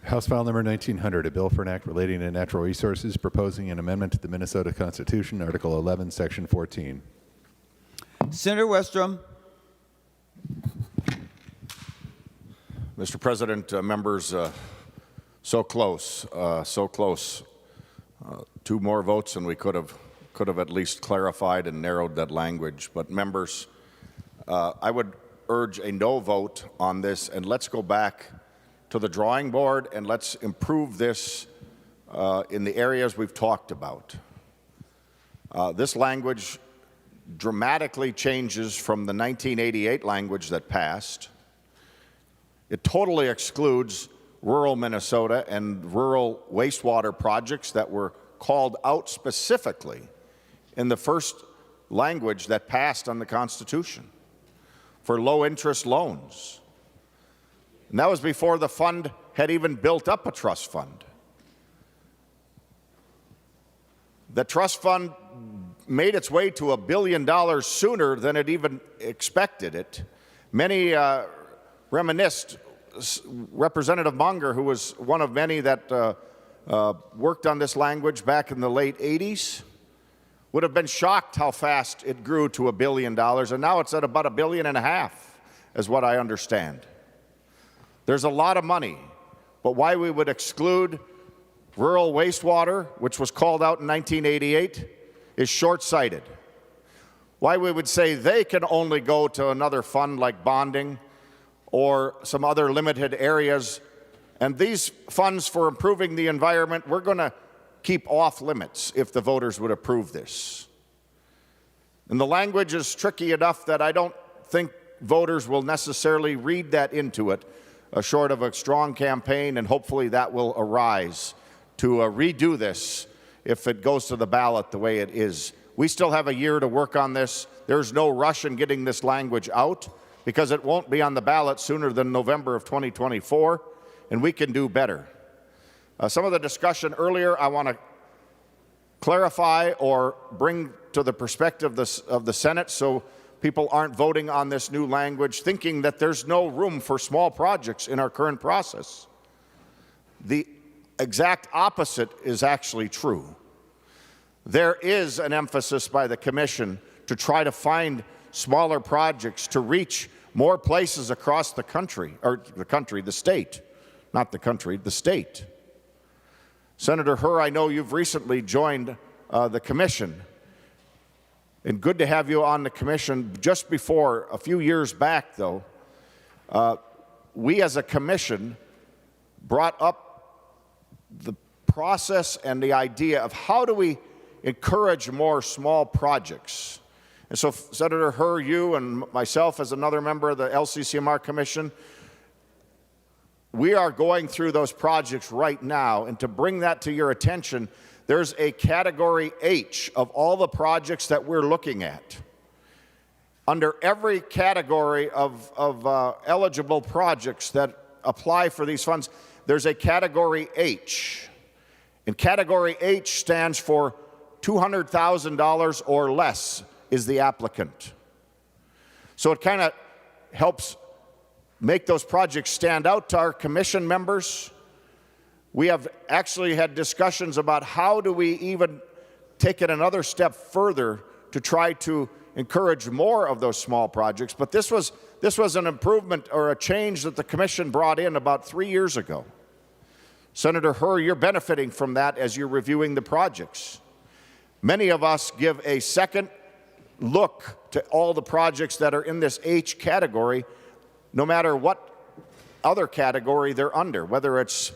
House File Number 1900, a bill for an act relating to natural resources, proposing an amendment to the Minnesota Constitution, Article 11, Section 14. Senator Westrom. Mr. President, members, so close, so close. Two more votes and we could have at least clarified and narrowed that language. But members, I would urge a no vote on this, and let's go back to the drawing board and let's improve this in the areas we've talked about. This language dramatically changes from the 1988 language that passed. It totally excludes rural Minnesota and rural wastewater projects that were called out specifically in the first language that passed on the Constitution for low-interest loans. And that was before the fund had even built up a trust fund. The trust fund made its way to $1 billion sooner than it even expected it. Many reminisced. Representative Munger, who was one of many that worked on this language back in the late 80s, would have been shocked how fast it grew to $1 billion, and now it's at about $1.5 billion, is what I understand. There's a lot of money, but why we would exclude rural wastewater, which was called out in 1988, is short-sighted. Why we would say they can only go to another fund like bonding or some other limited areas, and these funds for improving the environment, we're going to keep off limits if the voters would approve this. And the language is tricky enough that I don't think voters will necessarily read that into it, short of a strong campaign, and hopefully that will arise to redo this if it goes to the ballot the way it is. We still have a year to work on this. There's no rush in getting this language out, because it won't be on the ballot sooner than November of 2024, and we can do better. Some of the discussion earlier I want to clarify or bring to the perspective of the Senate so people aren't voting on this new language thinking that there's no room for small projects in our current process. The exact opposite is actually true. There is an emphasis by the Commission to try to find smaller projects to reach more places across the country, the state, not the country, the state. Senator Herr, I know you've recently joined the Commission, and good to have you on the Commission. Just before, a few years back though, we as a Commission brought up the process and the idea of how do we encourage more small projects. And so, Senator Herr, you and myself as another member of the LCCMR Commission, we are going through those projects right now. And to bring that to your attention, there's a Category H of all the projects that we're looking at. Under every category of eligible projects that apply for these funds, there's a Category H. And Category H stands for $200,000 or less is the applicant. So it kind of helps make those projects stand out to our Commission members. We have actually had discussions about how do we even take it another step further to try to encourage more of those small projects. But this was an improvement or a change that the Commission brought in about 3 years ago. Senator Herr, you're benefiting from that as you're reviewing the projects. Many of us give a second look to all the projects that are in this H category, no matter what other category they're under, whether it's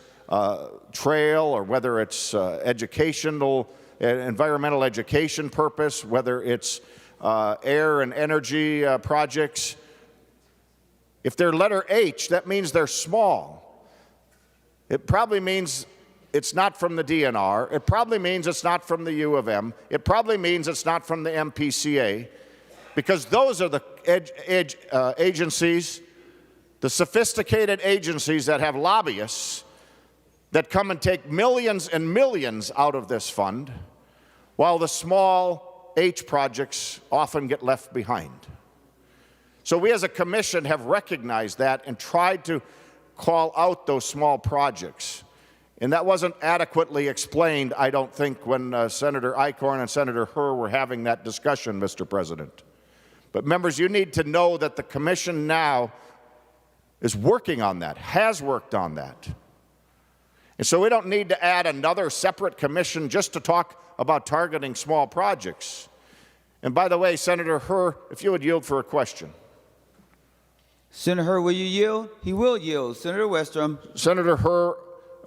trail or whether it's educational, environmental education purpose, whether it's air and energy projects. If they're letter H, that means they're small. It probably means it's not from the DNR. It probably means it's not from the U of M. It probably means it's not from the MPCA, because those are the agencies the sophisticated agencies that have lobbyists that come and take millions and millions out of this fund, while the small H projects often get left behind. So we as a commission have recognized that and tried to call out those small projects. And that wasn't adequately explained, I don't think, when Senator Eichhorn and Senator Herr were having that discussion, Mr. President. But members, you need to know that the commission now is working on that, has worked on that. And so we don't need to add another separate commission just to talk about targeting small projects. And by the way, Senator Herr, if you would yield for a question. Senator Herr, will you yield? He will yield. Senator Westrom. Senator Herr,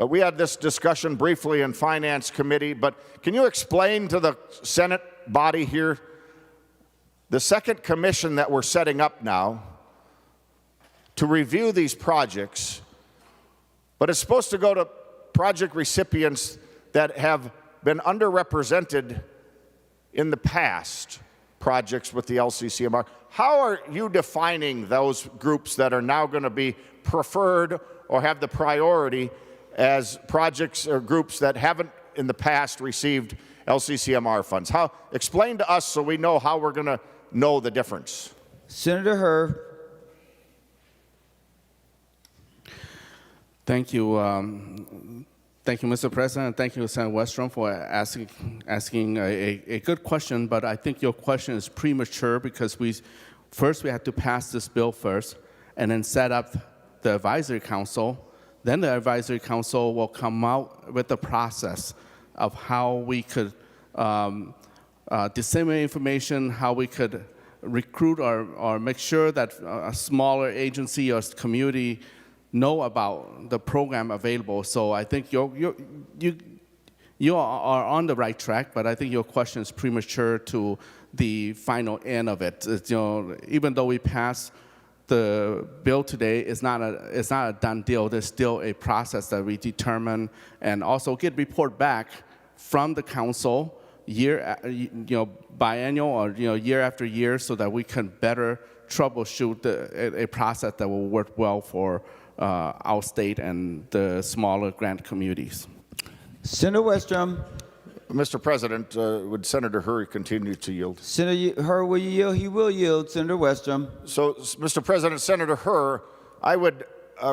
we had this discussion briefly in Finance Committee, but can you explain to the Senate body here the second commission that we're setting up now to review these projects, but it's supposed to go to project recipients that have been underrepresented in the past projects with the LCCMR. How are you defining those groups that are now going to be preferred or have the priority as projects or groups that haven't in the past received LCCMR funds? Explain to us so we know how we're going to know the difference. Senator Herr. Thank you. Thank you, Mr. President. Thank you, Senator Westrom, for asking a good question, but I think your question is premature because we have to pass this bill first and then set up the advisory council. Then the advisory council will come out with the process of how we could disseminate information, how we could recruit or make sure that a smaller agency or community know about the program available. So I think you are on the right track, but I think your question is premature to the final end of it. It's, even though we pass the bill today, it's not a done deal. There's still a process that we determine and also get report back from the council biannual or year after year, so that we can better troubleshoot a process that will work well for our state and the smaller grant communities. Senator Westrom. Mr. President, would Senator Herr continue to yield? Senator Herr, will you yield? He will yield. Senator Westrom. So, Mr. President, Senator Herr, I would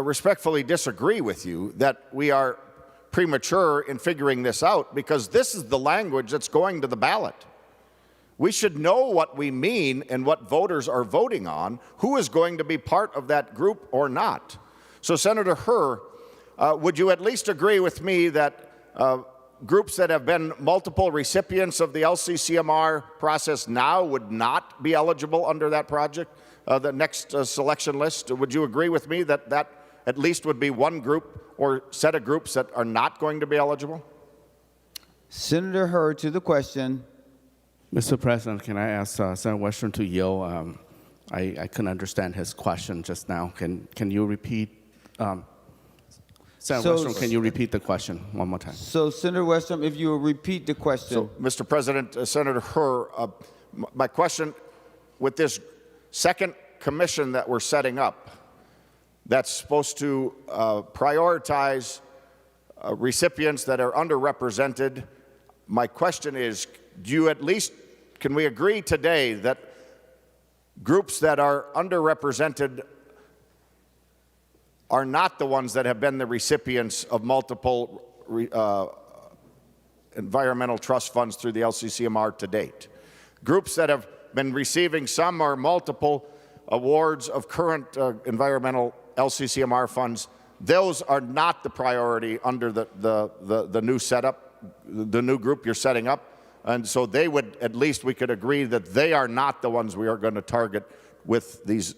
respectfully disagree with you that we are premature in figuring this out, because this is the language that's going to the ballot. We should know what we mean and what voters are voting on, who is going to be part of that group or not. So, Senator Herr, would you at least agree with me that groups that have been multiple recipients of the LCCMR process now would not be eligible under that project, the next selection list? Would you agree with me that that at least would be one group or set of groups that are not going to be eligible? Senator Herr, to the question. Mr. President, can I ask Senator Westrom to yield? I couldn't understand his question just now. Can you repeat? Senator Westrom, can you repeat the question one more time? So, Senator Westrom, if you will repeat the question. So, Mr. President, Senator Herr, my question with this second commission that we're setting up that's supposed to prioritize recipients that are underrepresented, my question is, can we agree today that groups that are underrepresented are not the ones that have been the recipients of multiple environmental trust funds through the LCCMR to date? Groups that have been receiving some or multiple awards of current environmental LCCMR funds, those are not the priority under the new setup, the new group you're setting up. And so they would, at least we could agree that they are not the ones we are going to target with these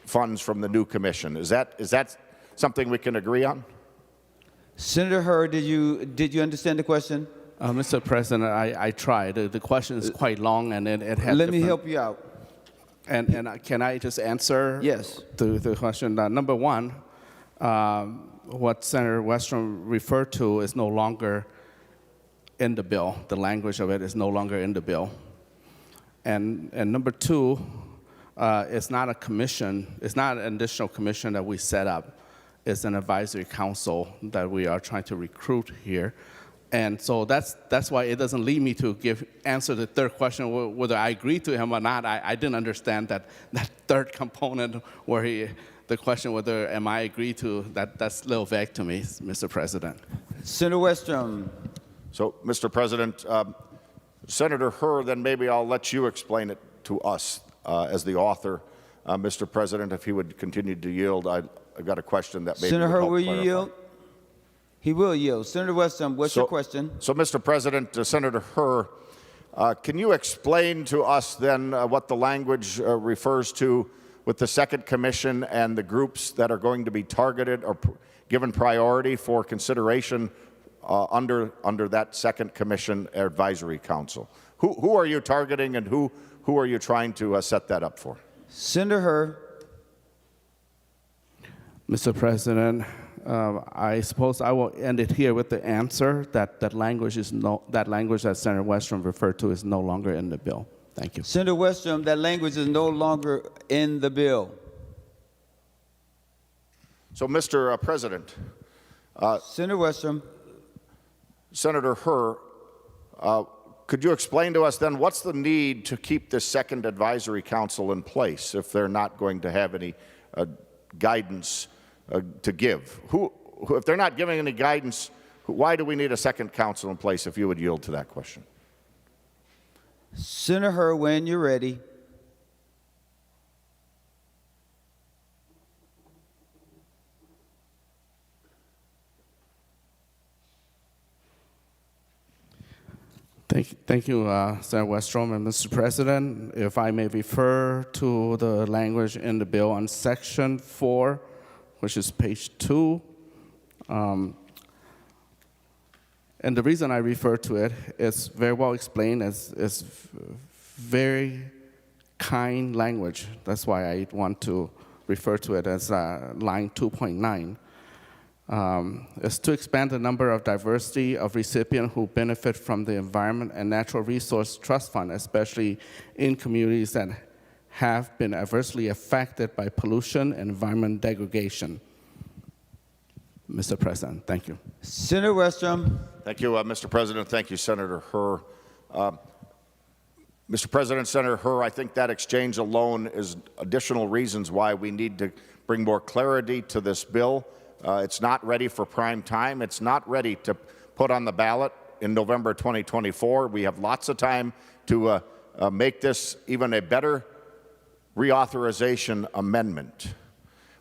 funds from the new commission. Is that something we can agree on? Senator Herr, did you understand the question? Mr. President, I tried. The question is quite long, and it has. Let me help you out. And can I just answer? Yes. To the question. Number one, what Senator Westrom referred to is no longer in the bill. The language of it is no longer in the bill. And number two, It's not a commission. It's not an additional commission that we set up. It's an advisory council that we are trying to recruit here. And so that's why it doesn't lead me to answer the third question, whether I agree to him or not. I didn't understand that third component where the question whether am I agree to, that's a little vague to me, Mr. President. Senator Westrom. So, Mr. President, Senator Herr, then maybe I'll let you explain it to us as the author. Mr. President, if he would continue to yield, I've got a question that maybe Senator would Herr, help will you clarify. yield? He will yield. Senator Westrom, what's your question? So, Mr. President, Senator Herr, can you explain to us then what the language refers to with the second commission and the groups that are going to be targeted or given priority for consideration under that second commission advisory council? Who are you targeting, and who are you trying to set that up for? Senator Herr. Mr. President, I suppose I will end it here with the answer that language that Senator Westrom referred to is no longer in the bill. Thank you. Senator Westrom, that language is no longer in the bill. So, Mr. President, Senator Westrom. Senator Herr, could you explain to us then what's the need to keep this second advisory council in place if they're not going to have any guidance to give? If they're not giving any guidance, why do we need a second council in place, if you would yield to that question? Senator Herr, when you're ready. Thank you, Senator Westrom. And Mr. President, if I may refer to the language in the bill on Section 4, which is page 2. And the reason I refer to it is very well explained. It's very kind language. That's why I want to refer to it as line 2.9. Is to expand the number of diversity of recipients who benefit from the Environment and Natural Resource Trust Fund, especially in communities that have been adversely affected by pollution and environment degradation. Mr. President, thank you. Senator Westrom. Thank you, Mr. President. Thank you, Senator Herr. Mr. President, Senator Herr, I think that exchange alone is additional reasons why we need to bring more clarity to this bill. It's not ready for prime time. It's not ready to put on the ballot in November 2024. We have lots of time to make this even a better reauthorization amendment.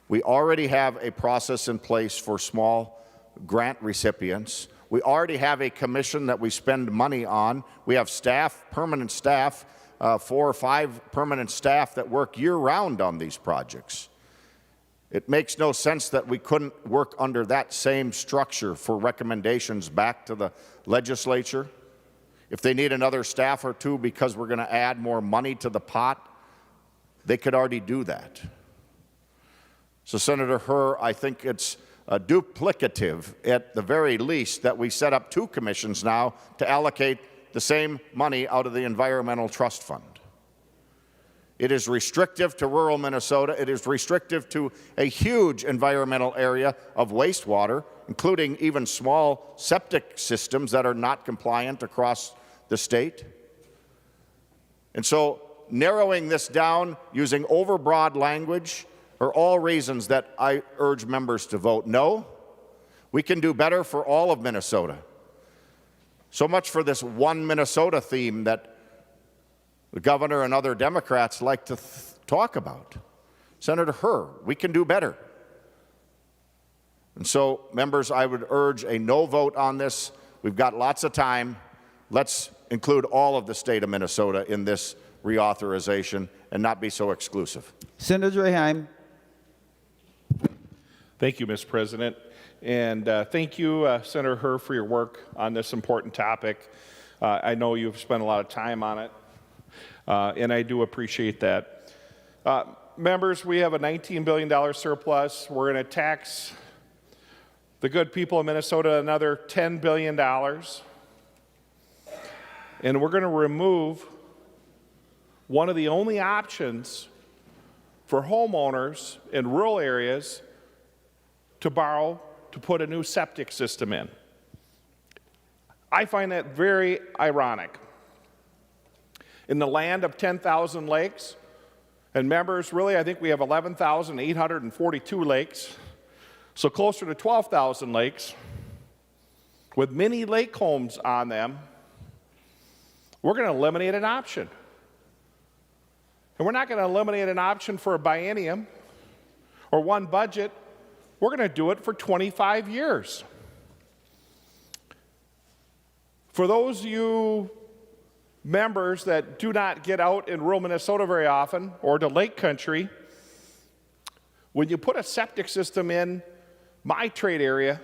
We already have a process in place for small grant recipients. We already have a commission that we spend money on. We have staff, permanent staff, 4 or 5 permanent staff that work year-round on these projects. It makes no sense that we couldn't work under that same structure for recommendations back to the legislature. If they need another staff or 2 because we're going to add more money to the pot, they could already do that. So, Senator Herr, I think it's duplicative at the very least that we set up 2 commissions now to allocate the same money out of the Environmental Trust Fund. It is restrictive to rural Minnesota. It is restrictive to a huge environmental area of wastewater, including even small septic systems that are not compliant across the state. And so narrowing this down using overbroad language are all reasons that I urge members to vote no. We can do better for all of Minnesota. So much for this one Minnesota theme that the governor and other Democrats like to talk about. Senator Herr, we can do better. And so, members, I would urge a no vote on this. We've got lots of time. Let's include all of the state of Minnesota in this reauthorization and not be so exclusive. Senator Draheim. Thank you, Mr. President. And thank you, Senator Herr, for your work on this important topic. I know you've spent a lot of time on it. And I do appreciate that. Members, we have a $19 billion surplus. We're going to tax the good people of Minnesota another $10 billion. And we're going to remove one of the only options for homeowners in rural areas to borrow to put a new septic system in. I find that very ironic. In the land of 10,000 lakes, and members, really, I think we have 11,842 lakes, so closer to 12,000 lakes, with many lake homes on them, we're going to eliminate an option. And we're not going to eliminate an option for a biennium or one budget. We're going to do it for 25 years. For those of you members that do not get out in rural Minnesota very often or to lake country, when you put a septic system in my trade area,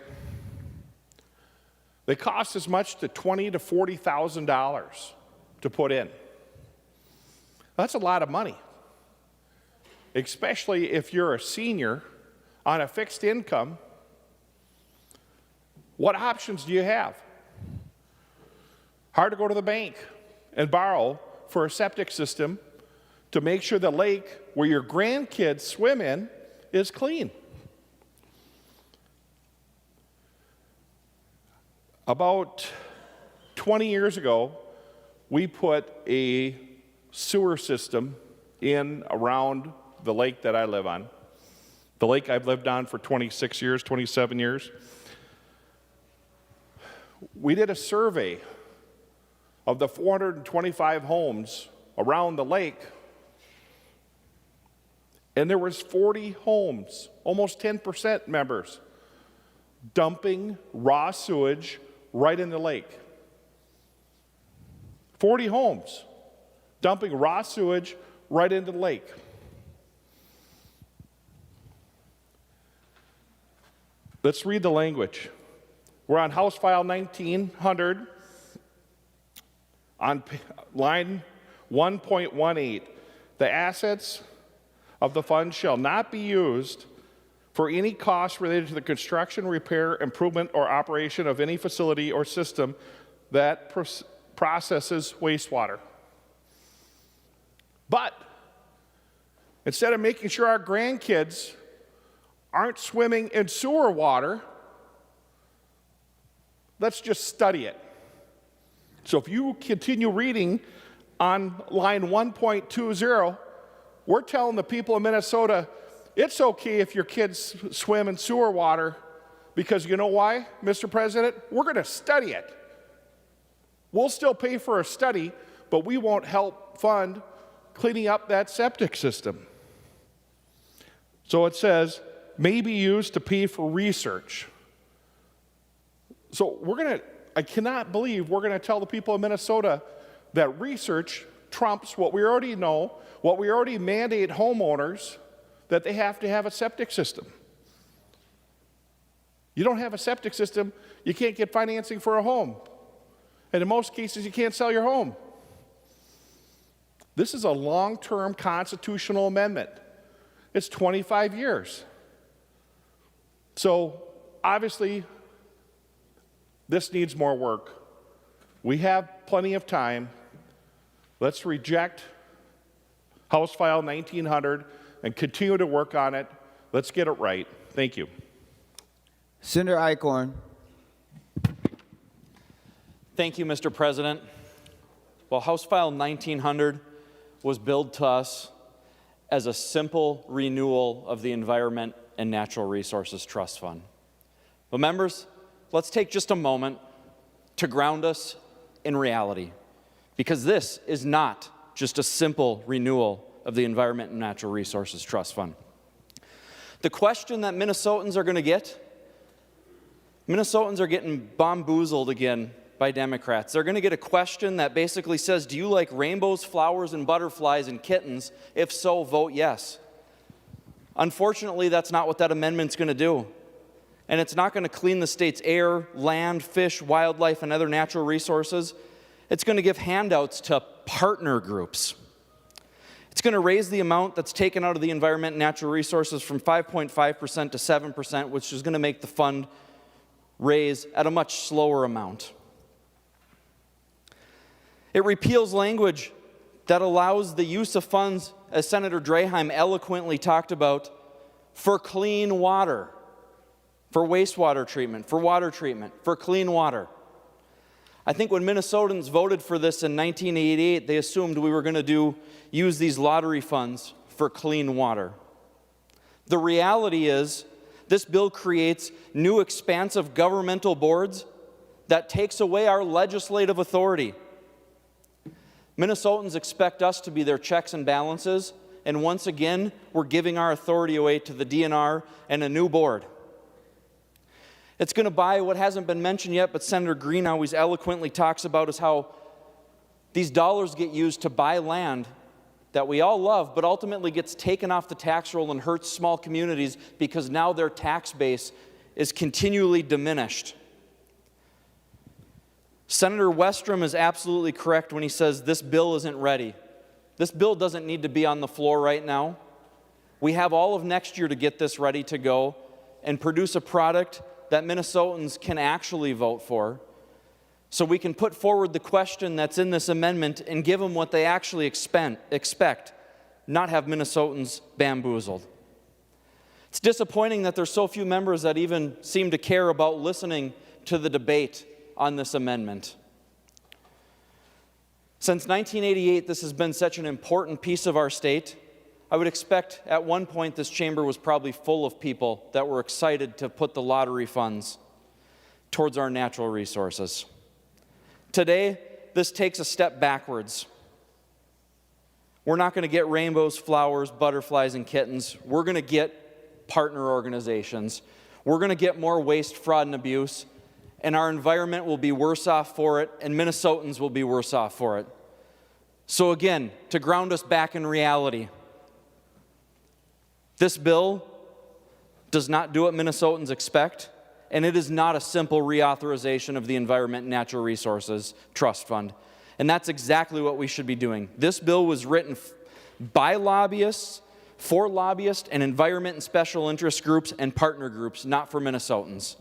they cost as much to $20,000 to $40,000 to put in. That's a lot of money, especially if you're a senior on a fixed income. What options do you have? Hard to go to the bank and borrow for a septic system to make sure the lake where your grandkids swim in is clean. About 20 years ago, we put a sewer system in around the lake that I live on, the lake I've lived on for 26 years, 27 years. We did a survey of the 425 homes around the lake, and there was 40 homes, almost 10% members, dumping raw sewage right in the lake. 40 homes dumping raw sewage right into the lake. Let's read the language. We're on House File 1900 on line 1.18. The assets of the fund shall not be used for any costs related to the construction, repair, improvement, or operation of any facility or system that processes wastewater. But instead of making sure our grandkids aren't swimming in sewer water, let's just study it. So if you continue reading on line 1.20, we're telling the people of Minnesota, it's okay if your kids swim in sewer water, because you know why, Mr. President? We're going to study it. We'll still pay for a study, but we won't help fund cleaning up that septic system. So it says, may be used to pay for research. So I cannot believe we're going to tell the people of Minnesota that research trumps what we already know, what we already mandate homeowners, that they have to have a septic system. You don't have a septic system, you can't get financing for a home. And in most cases, you can't sell your home. This is a long-term constitutional amendment. It's 25 years. So obviously, this needs more work. We have plenty of time. Let's reject House File 1900 and continue to work on it. Let's get it right. Thank you. Senator Eichhorn. Thank you, Mr. President. Well, House File 1900 was billed to us as a simple renewal of the Environment and Natural Resources Trust Fund. But members, let's take just a moment to ground us in reality, because this is not just a simple renewal of the Environment and Natural Resources Trust Fund. The question that Minnesotans are going to get, Minnesotans are getting bamboozled again by Democrats. They're going to get a question that basically says, do you like rainbows, flowers, and butterflies and kittens? If so, vote yes. Unfortunately, that's not what that amendment's going to do. And it's not going to clean the state's air, land, fish, wildlife, and other natural resources. It's going to give handouts to partner groups. It's going to raise the amount that's taken out of the Environment and Natural Resources from 5.5% to 7%, which is going to make the fund raise at a much slower amount. It repeals language that allows the use of funds, as Senator Draheim eloquently talked about, for clean water, for wastewater treatment, for water treatment, for clean water. I think when Minnesotans voted for this in 1988, they assumed we were going to use these lottery funds for clean water. The reality is, this bill creates new expansive governmental boards that takes away our legislative authority. Minnesotans expect us to be their checks and balances, and once again, we're giving our authority away to the DNR and a new board. It's going to buy what hasn't been mentioned yet, but Senator Green always eloquently talks about is how these dollars get used to buy land that we all love, but ultimately gets taken off the tax roll and hurts small communities because now their tax base is continually diminished. Senator Westrom is absolutely correct when he says this bill isn't ready. This bill doesn't need to be on the floor right now. We have all of next year to get this ready to go and produce a product that Minnesotans can actually vote for, so we can put forward the question that's in this amendment and give them what they actually expect, not have Minnesotans bamboozled. It's disappointing that there's so few members that even seem to care about listening to the debate on this amendment. Since 1988, this has been such an important piece of our state. I would expect at one point this chamber was probably full of people that were excited to put the lottery funds towards our natural resources. Today, this takes a step backwards. We're not going to get rainbows, flowers, butterflies, and kittens. We're going to get partner organizations. We're going to get more waste, fraud, and abuse, and our environment will be worse off for it, and Minnesotans will be worse off for it. So again, to ground us back in reality, this bill does not do what Minnesotans expect, and it is not a simple reauthorization of the Environment and Natural Resources Trust Fund. And that's exactly what we should be doing. This bill was written by lobbyists, for lobbyists, and environment and special interest groups and partner groups, not for Minnesotans.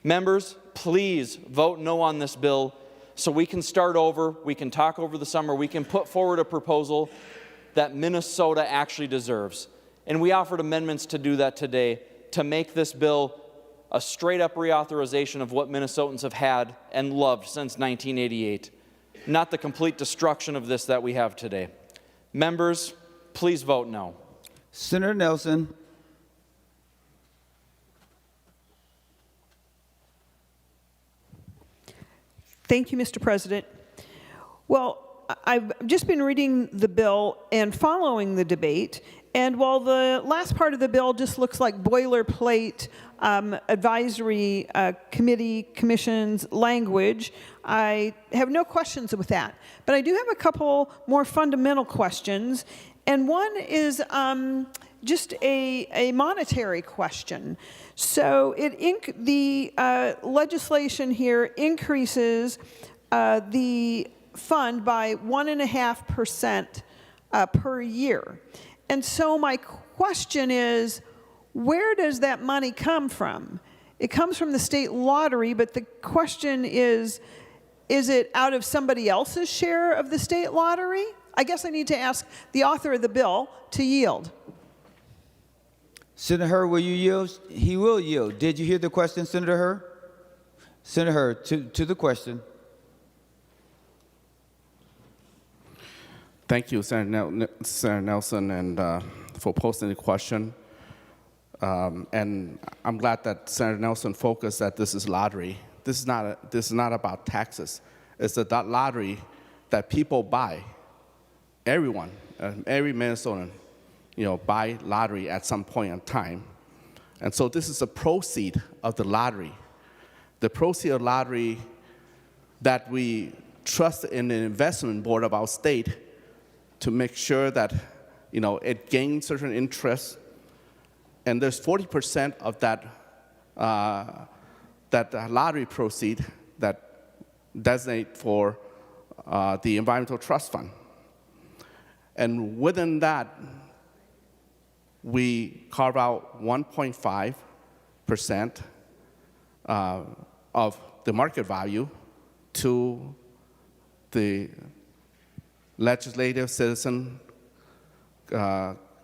Members, please vote no on this bill so we can start over, we can talk over the summer, we can put forward a proposal that Minnesota actually deserves. And we offered amendments to do that today, to make this bill a straight-up reauthorization of what Minnesotans have had and loved since 1988, not the complete destruction of this that we have today. Members, please vote no. Senator Nelson. Thank you, Mr. President. Well, I've just been reading the bill and following the debate, and while the last part of the bill just looks like boilerplate advisory committee commissions language, I have no questions with that. But I do have a couple more fundamental questions, and one is just a monetary question. So the legislation here increases the fund by 1.5% per year. And so my question is, where does that money come from? It comes from the state lottery, but the question is it out of somebody else's share of the state lottery? I guess I need to ask the author of the bill to yield. Senator Hur, will you yield? He will yield. Did you hear the question, Senator Hur? Senator Hur, to the question. Thank you, Senator Nelson, and for posing the question. And I'm glad that Senator Nelson focused that this is lottery. This is not about taxes. It's a lottery that people buy. Everyone, every Minnesotan, buy lottery at some point in time. And so this is a proceed of the lottery. The proceed of lottery that we trust in the investment board of our state to make sure that it gains certain interest, and there's 40% of that lottery proceed that designate for the Environmental Trust Fund, and within that, we carve out 1.5% of the market value to the legislative citizen,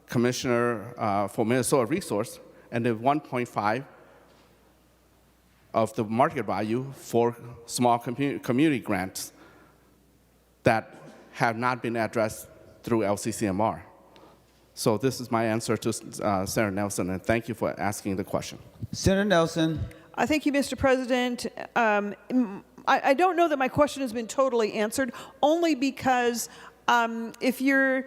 commissioner for Minnesota Resource, and then 1.5 of the market value for small community grants that have not been addressed through LCCMR. So this is my answer to Senator Nelson, and thank you for asking the question. Senator Nelson. Thank you, Mr. President. I don't know that my question has been totally answered, only because if you're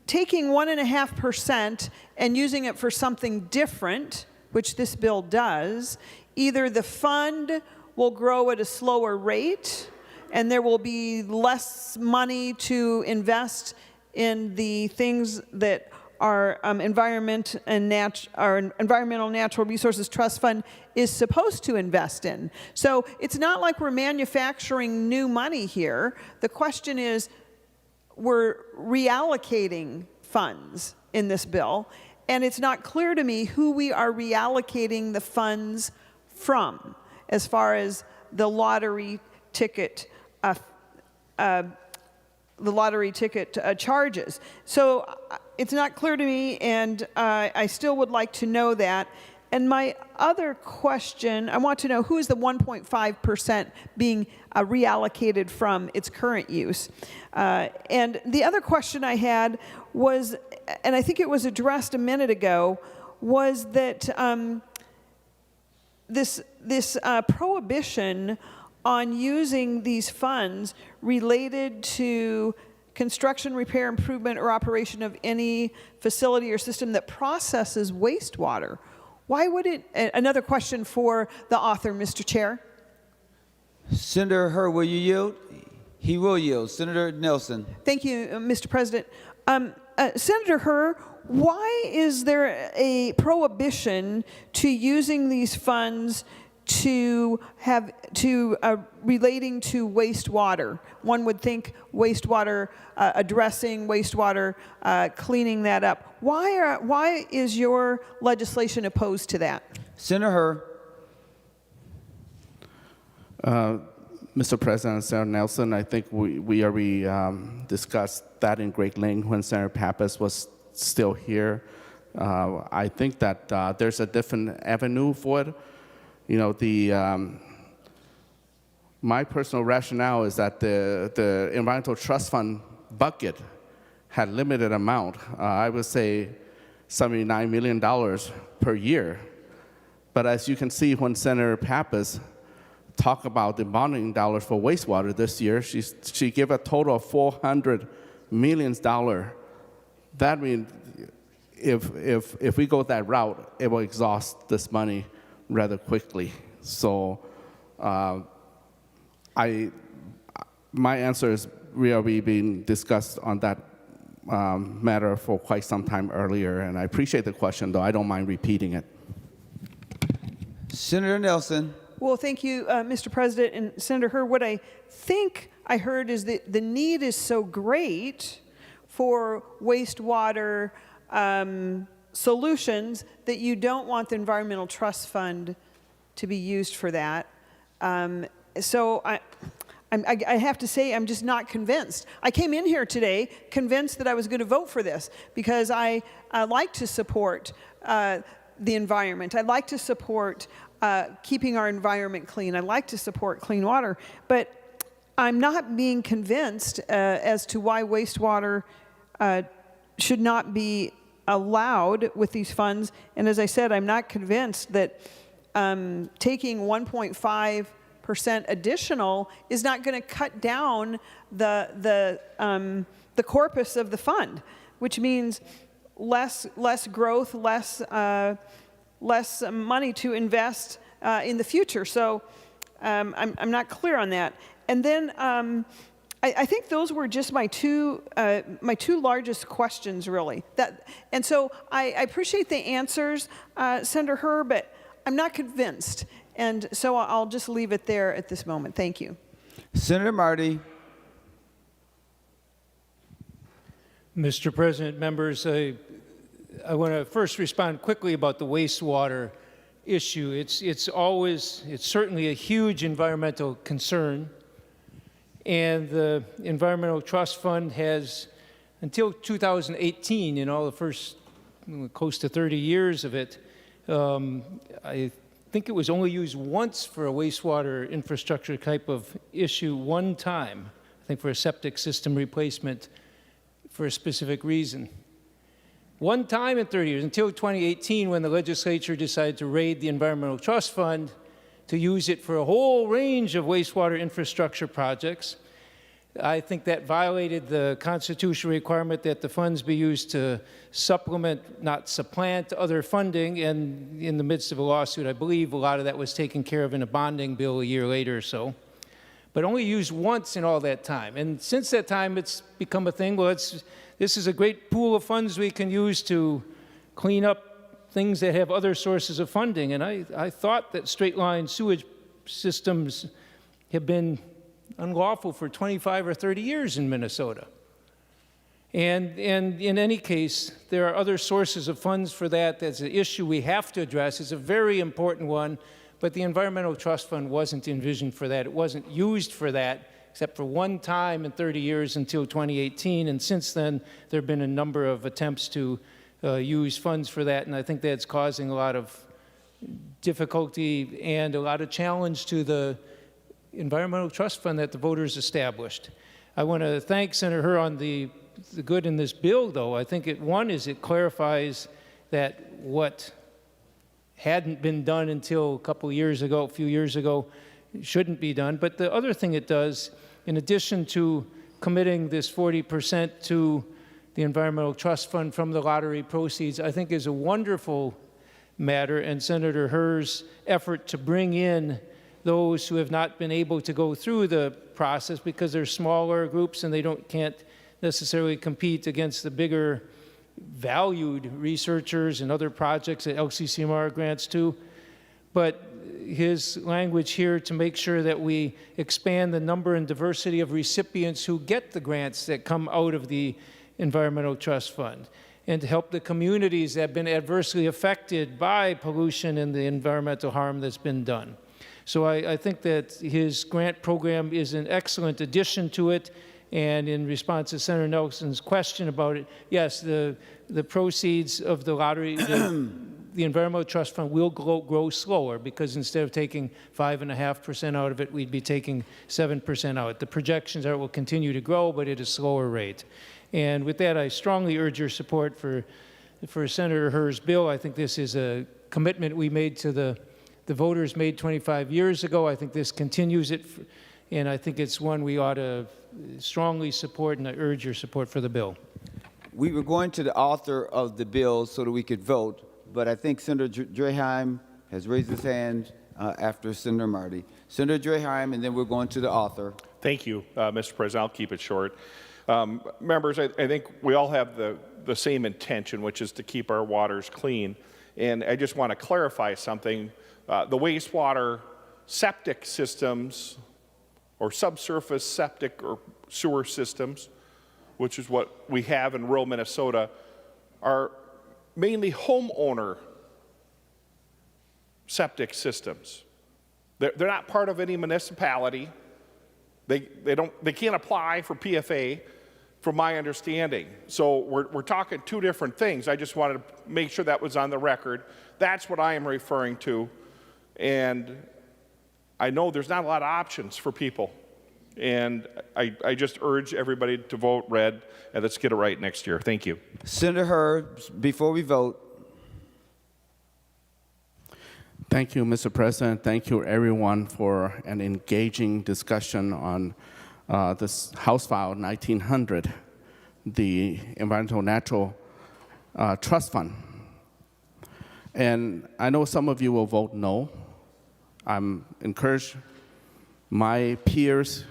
taking 1.5% and using it for something different, which this bill does, either the fund will grow at a slower rate and there will be less money to invest in the things that our environmental natural resources trust fund is supposed to invest in. So it's not like we're manufacturing new money here. The question is, we're reallocating funds in this bill, and it's not clear to me who we are reallocating the funds from as far as the lottery ticket charges. So it's not clear to me, and I still would like to know that. And my other question, I want to know who is the 1.5% being reallocated from its current use. And the other question I had was, and I think it was addressed a minute ago, was that this prohibition on using these funds related to construction, repair, improvement, or operation of any facility or system that processes wastewater. Why would it? Another question for the author, Mr. Chair. Senator Hur, will you yield? He will yield. Senator Nelson. Thank you, Mr. President. Senator Hur, why is there a prohibition to using these funds to relating to wastewater? One would think wastewater addressing, wastewater cleaning that up. Why is your legislation opposed to that? Senator Hur. Mr. President, Senator Nelson, I think we already discussed that in great length when Senator Pappas was still here. I think that there's a different avenue for it. You know, my personal rationale is that the Environmental Trust Fund bucket had limited amount. I would say $79 million per year. But as you can see, when Senator Pappas talked about the bonding dollars for wastewater this year, she gave a total of $400 million. That means if we go that route, it will exhaust this money rather quickly. So my answer is we are being discussed on that matter for quite some time earlier, and I appreciate the question, though I don't mind repeating it. Senator Nelson. Well, thank you, Mr. President. And Senator Hur, what I think I heard is that the need is so great for wastewater solutions that you don't want the Environmental Trust Fund to be used for that. So I have to say I'm just not convinced. I came in here today convinced that I was going to vote for this because I like to support the environment. I like to support keeping our environment clean. I like to support clean water. But I'm not being convinced as to why wastewater should not be allowed with these funds. And as I said, I'm not convinced that taking 1.5% additional is not going to cut down the corpus of the fund, which means less growth, less money to invest in the future. So I'm not clear on that. And then I think those were just my two largest questions, really. And so I appreciate the answers, Senator Hur, but I'm not convinced. And so I'll just leave it there at this moment. Thank you. Senator Marty. Mr. President, members, I want to first respond quickly about the wastewater issue. It's certainly a huge environmental concern. And the Environmental Trust Fund has, until 2018, in all the first close to 30 years of it, I think it was only used once for a wastewater infrastructure type of issue one time, I think for a septic system replacement for a specific reason. One time in 30 years, until 2018, when the legislature decided to raid the Environmental Trust Fund to use it for a whole range of wastewater infrastructure projects. I think that violated the constitutional requirement that the funds be used to supplement, not supplant, other funding. And in the midst of a lawsuit, I believe a lot of that was taken care of in a bonding bill a year later or so. But only used once in all that time. And since that time, it's become a thing. Well, this is a great pool of funds we can use to clean up things that have other sources of funding. And I thought that straight-line sewage systems have been unlawful for 25 or 30 years in Minnesota. And in any case, there are other sources of funds for that. That's an issue we have to address. It's a very important one, but the Environmental Trust Fund wasn't envisioned for that. It wasn't used for that, except for one time in 30 years until 2018. And since then, there have been a number of attempts to use funds for that, and I think that's causing a lot of difficulty and a lot of challenge to the Environmental Trust Fund that the voters established. I want to thank Senator Herr on the good in this bill, though. I think one is it clarifies that what hadn't been done until a few years ago, shouldn't be done. But the other thing it does, in addition to committing this 40% to the Environmental Trust Fund from the lottery proceeds, I think is a wonderful matter, and Senator Herr's effort to bring in those who have not been able to go through the process because they're smaller groups and they can't necessarily compete against the bigger valued researchers and other projects that LCCMR grants to. But his language here to make sure that we expand the number and diversity of recipients who get the grants that come out of the Environmental Trust Fund, and to help the communities that have been adversely affected by pollution and the environmental harm that's been done. So I think that his grant program is an excellent addition to it. And in response to Senator Nelson's question about it, yes, the proceeds of the lottery, the Environmental Trust Fund will grow slower, because instead of taking 5.5% out of it, we'd be taking 7% out. The projections are it will continue to grow, but at a slower rate. And with that, I strongly urge your support for Senator Herr's bill. I think this is a commitment we made to the voters made 25 years ago. I think this continues it, and I think it's one we ought to strongly support, and I urge your support for the bill. We were going to the author of the bill so that we could vote, but I think Senator Draheim has raised his hand after Senator Marty. Senator Draheim, and then we're going to the author. Thank you, Mr. President. I'll keep it short. Members, I think we all have the same intention, which is to keep our waters clean. And I just want to clarify something. The wastewater septic systems, or subsurface septic or sewer systems, which is what we have in rural Minnesota, are mainly homeowner septic systems. They're not part of any municipality. They can't apply for PFA, from my understanding. So we're talking two different things. I just wanted to make sure that was on the record. That's what I am referring to. And I know there's not a lot of options for people. And I just urge everybody to vote red, and let's get it right next year. Thank you. Senator Herr, before we vote. Thank you, Mr. President. Thank you, everyone, for an engaging discussion on this House File 1900, the Environmental Natural Trust Fund. And I know some of you will vote no. I'm encouraged my peers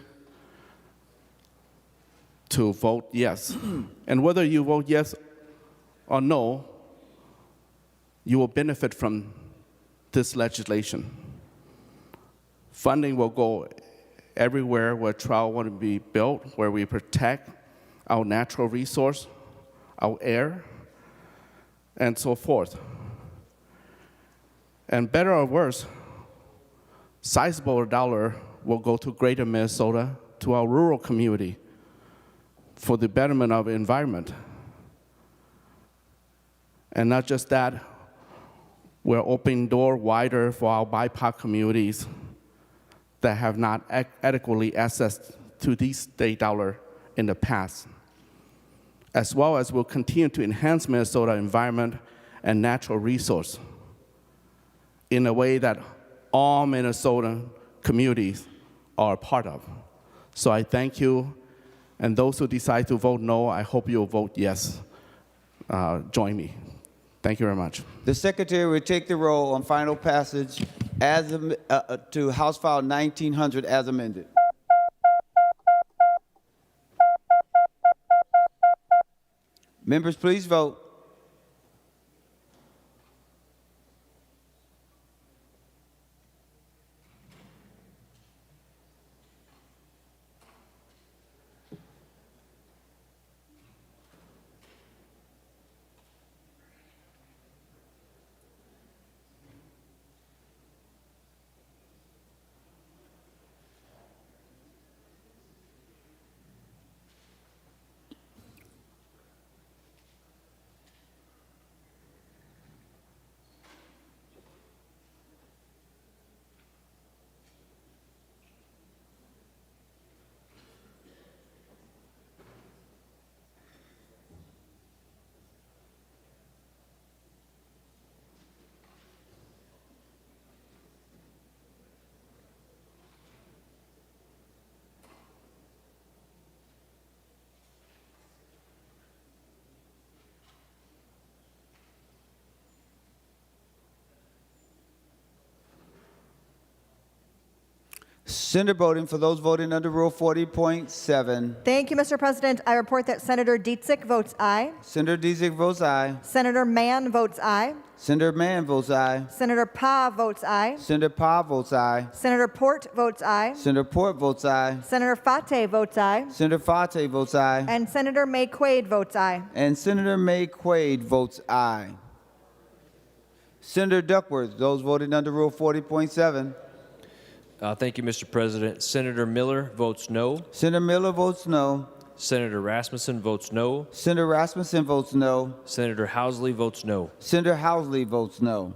to vote yes. And whether you vote yes or no, you will benefit from this legislation. Funding will go everywhere where trial want to be built, where we protect our natural resource, our air, and so forth. And better or worse, sizable dollar will go to greater Minnesota to our rural community for the betterment of the environment. And not just that, we're opening door wider for our BIPOC communities that have not adequately accessed to these state dollar in the past, as well as we'll continue to enhance Minnesota environment and natural resource in a way that all Minnesotan communities are a part of. So I thank you, and those who decide to vote no, I hope you'll vote yes. Join me. Thank you very much. The Secretary will take the roll on final passage as to House File 1900 as amended. Members, please vote. Senator Bowden, for those voting under Rule 40.7. Thank you, Mr. President. I report that Senator Dietzick votes aye. Senator Dietzick votes aye. Senator Mann votes aye. Senator Mann votes aye. Senator Pa votes aye. Senator Pa votes aye. Senator Port votes aye. Senator Port votes aye. Senator Fate votes aye. Senator Fate votes aye. And Senator May Quaid votes aye. And Senator May Quaid votes aye. Senator Duckworth, those voting under Rule 40.7. Thank you, Mr. President. Senator Miller votes no. Senator Miller votes no. Senator Rasmussen votes no. Senator Rasmussen votes no. Senator Housley votes no. Senator Housley votes no.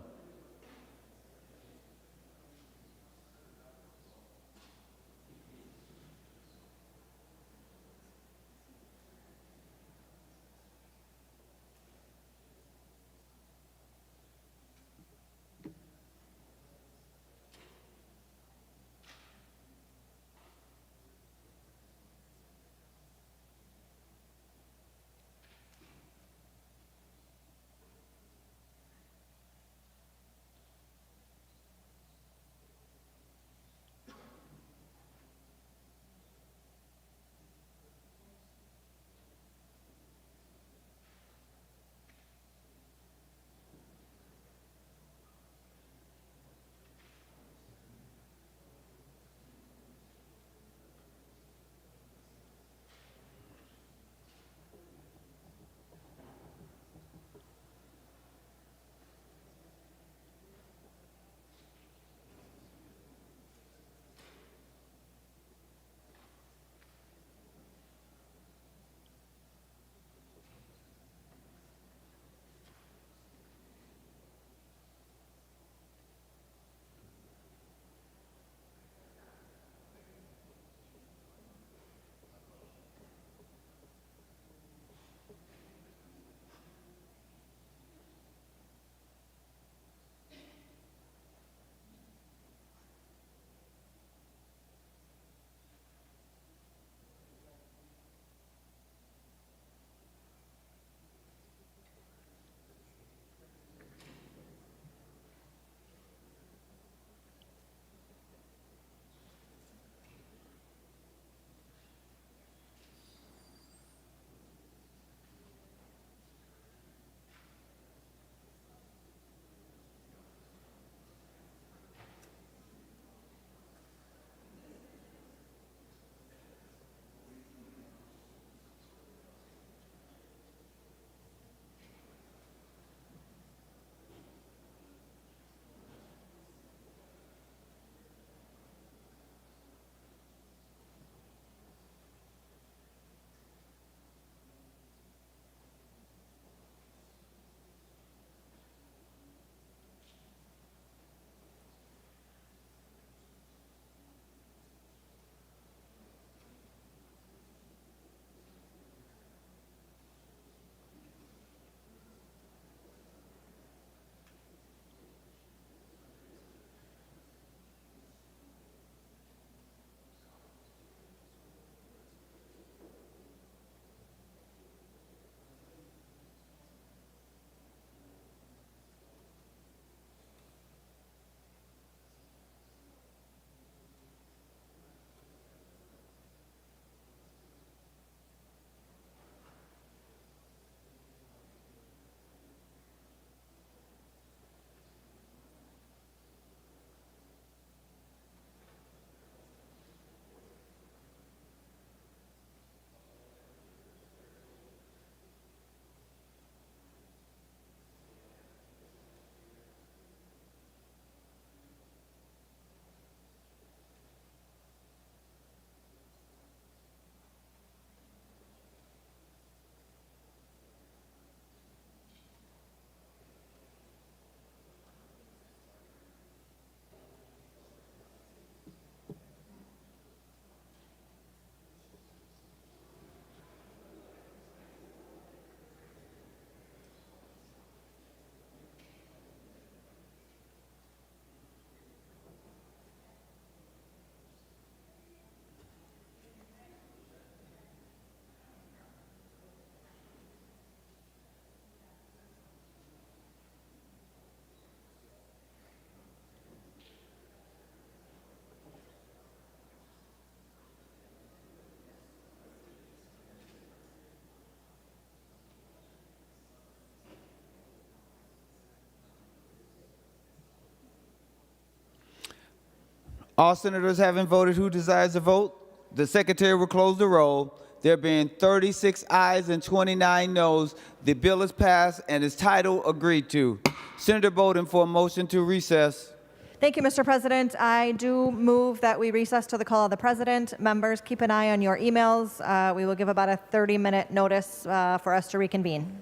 All senators having voted who desires to vote, the secretary will close the roll. There being 36 ayes and 29 noes, the bill is passed and its title agreed to. Senator Bowden for a motion to recess. Thank you, Mr. President. I do move that we recess to the call of the president. Members, keep an eye on your emails. We will give about a 30-minute notice for us to reconvene.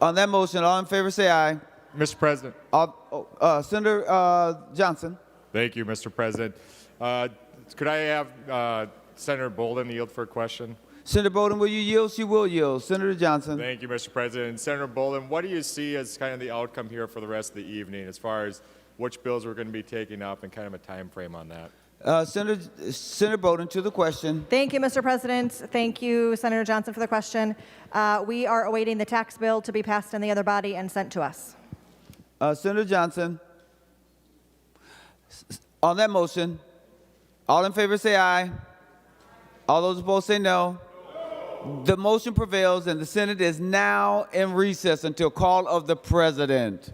On that motion, all in favor say aye. Mr. President. Senator Johnson. Thank you, Mr. President. Could I have Senator Bolden yield for a question? Senator Bowden, will you yield? She will yield. Senator Johnson. Thank you, Mr. President. Senator Bolden, what do you see as kind of the outcome here for the rest of the evening as far as which bills we're going to be taking up and kind of a time frame on that? Senator Bowden to the question. Thank you, Mr. President. Thank you, Senator Johnson, for the question. We are awaiting the tax bill to be passed in the other body and sent to us. Senator Johnson. On that motion, all in favor say aye. All those opposed say no. The motion prevails and the Senate is now in recess until call of the president.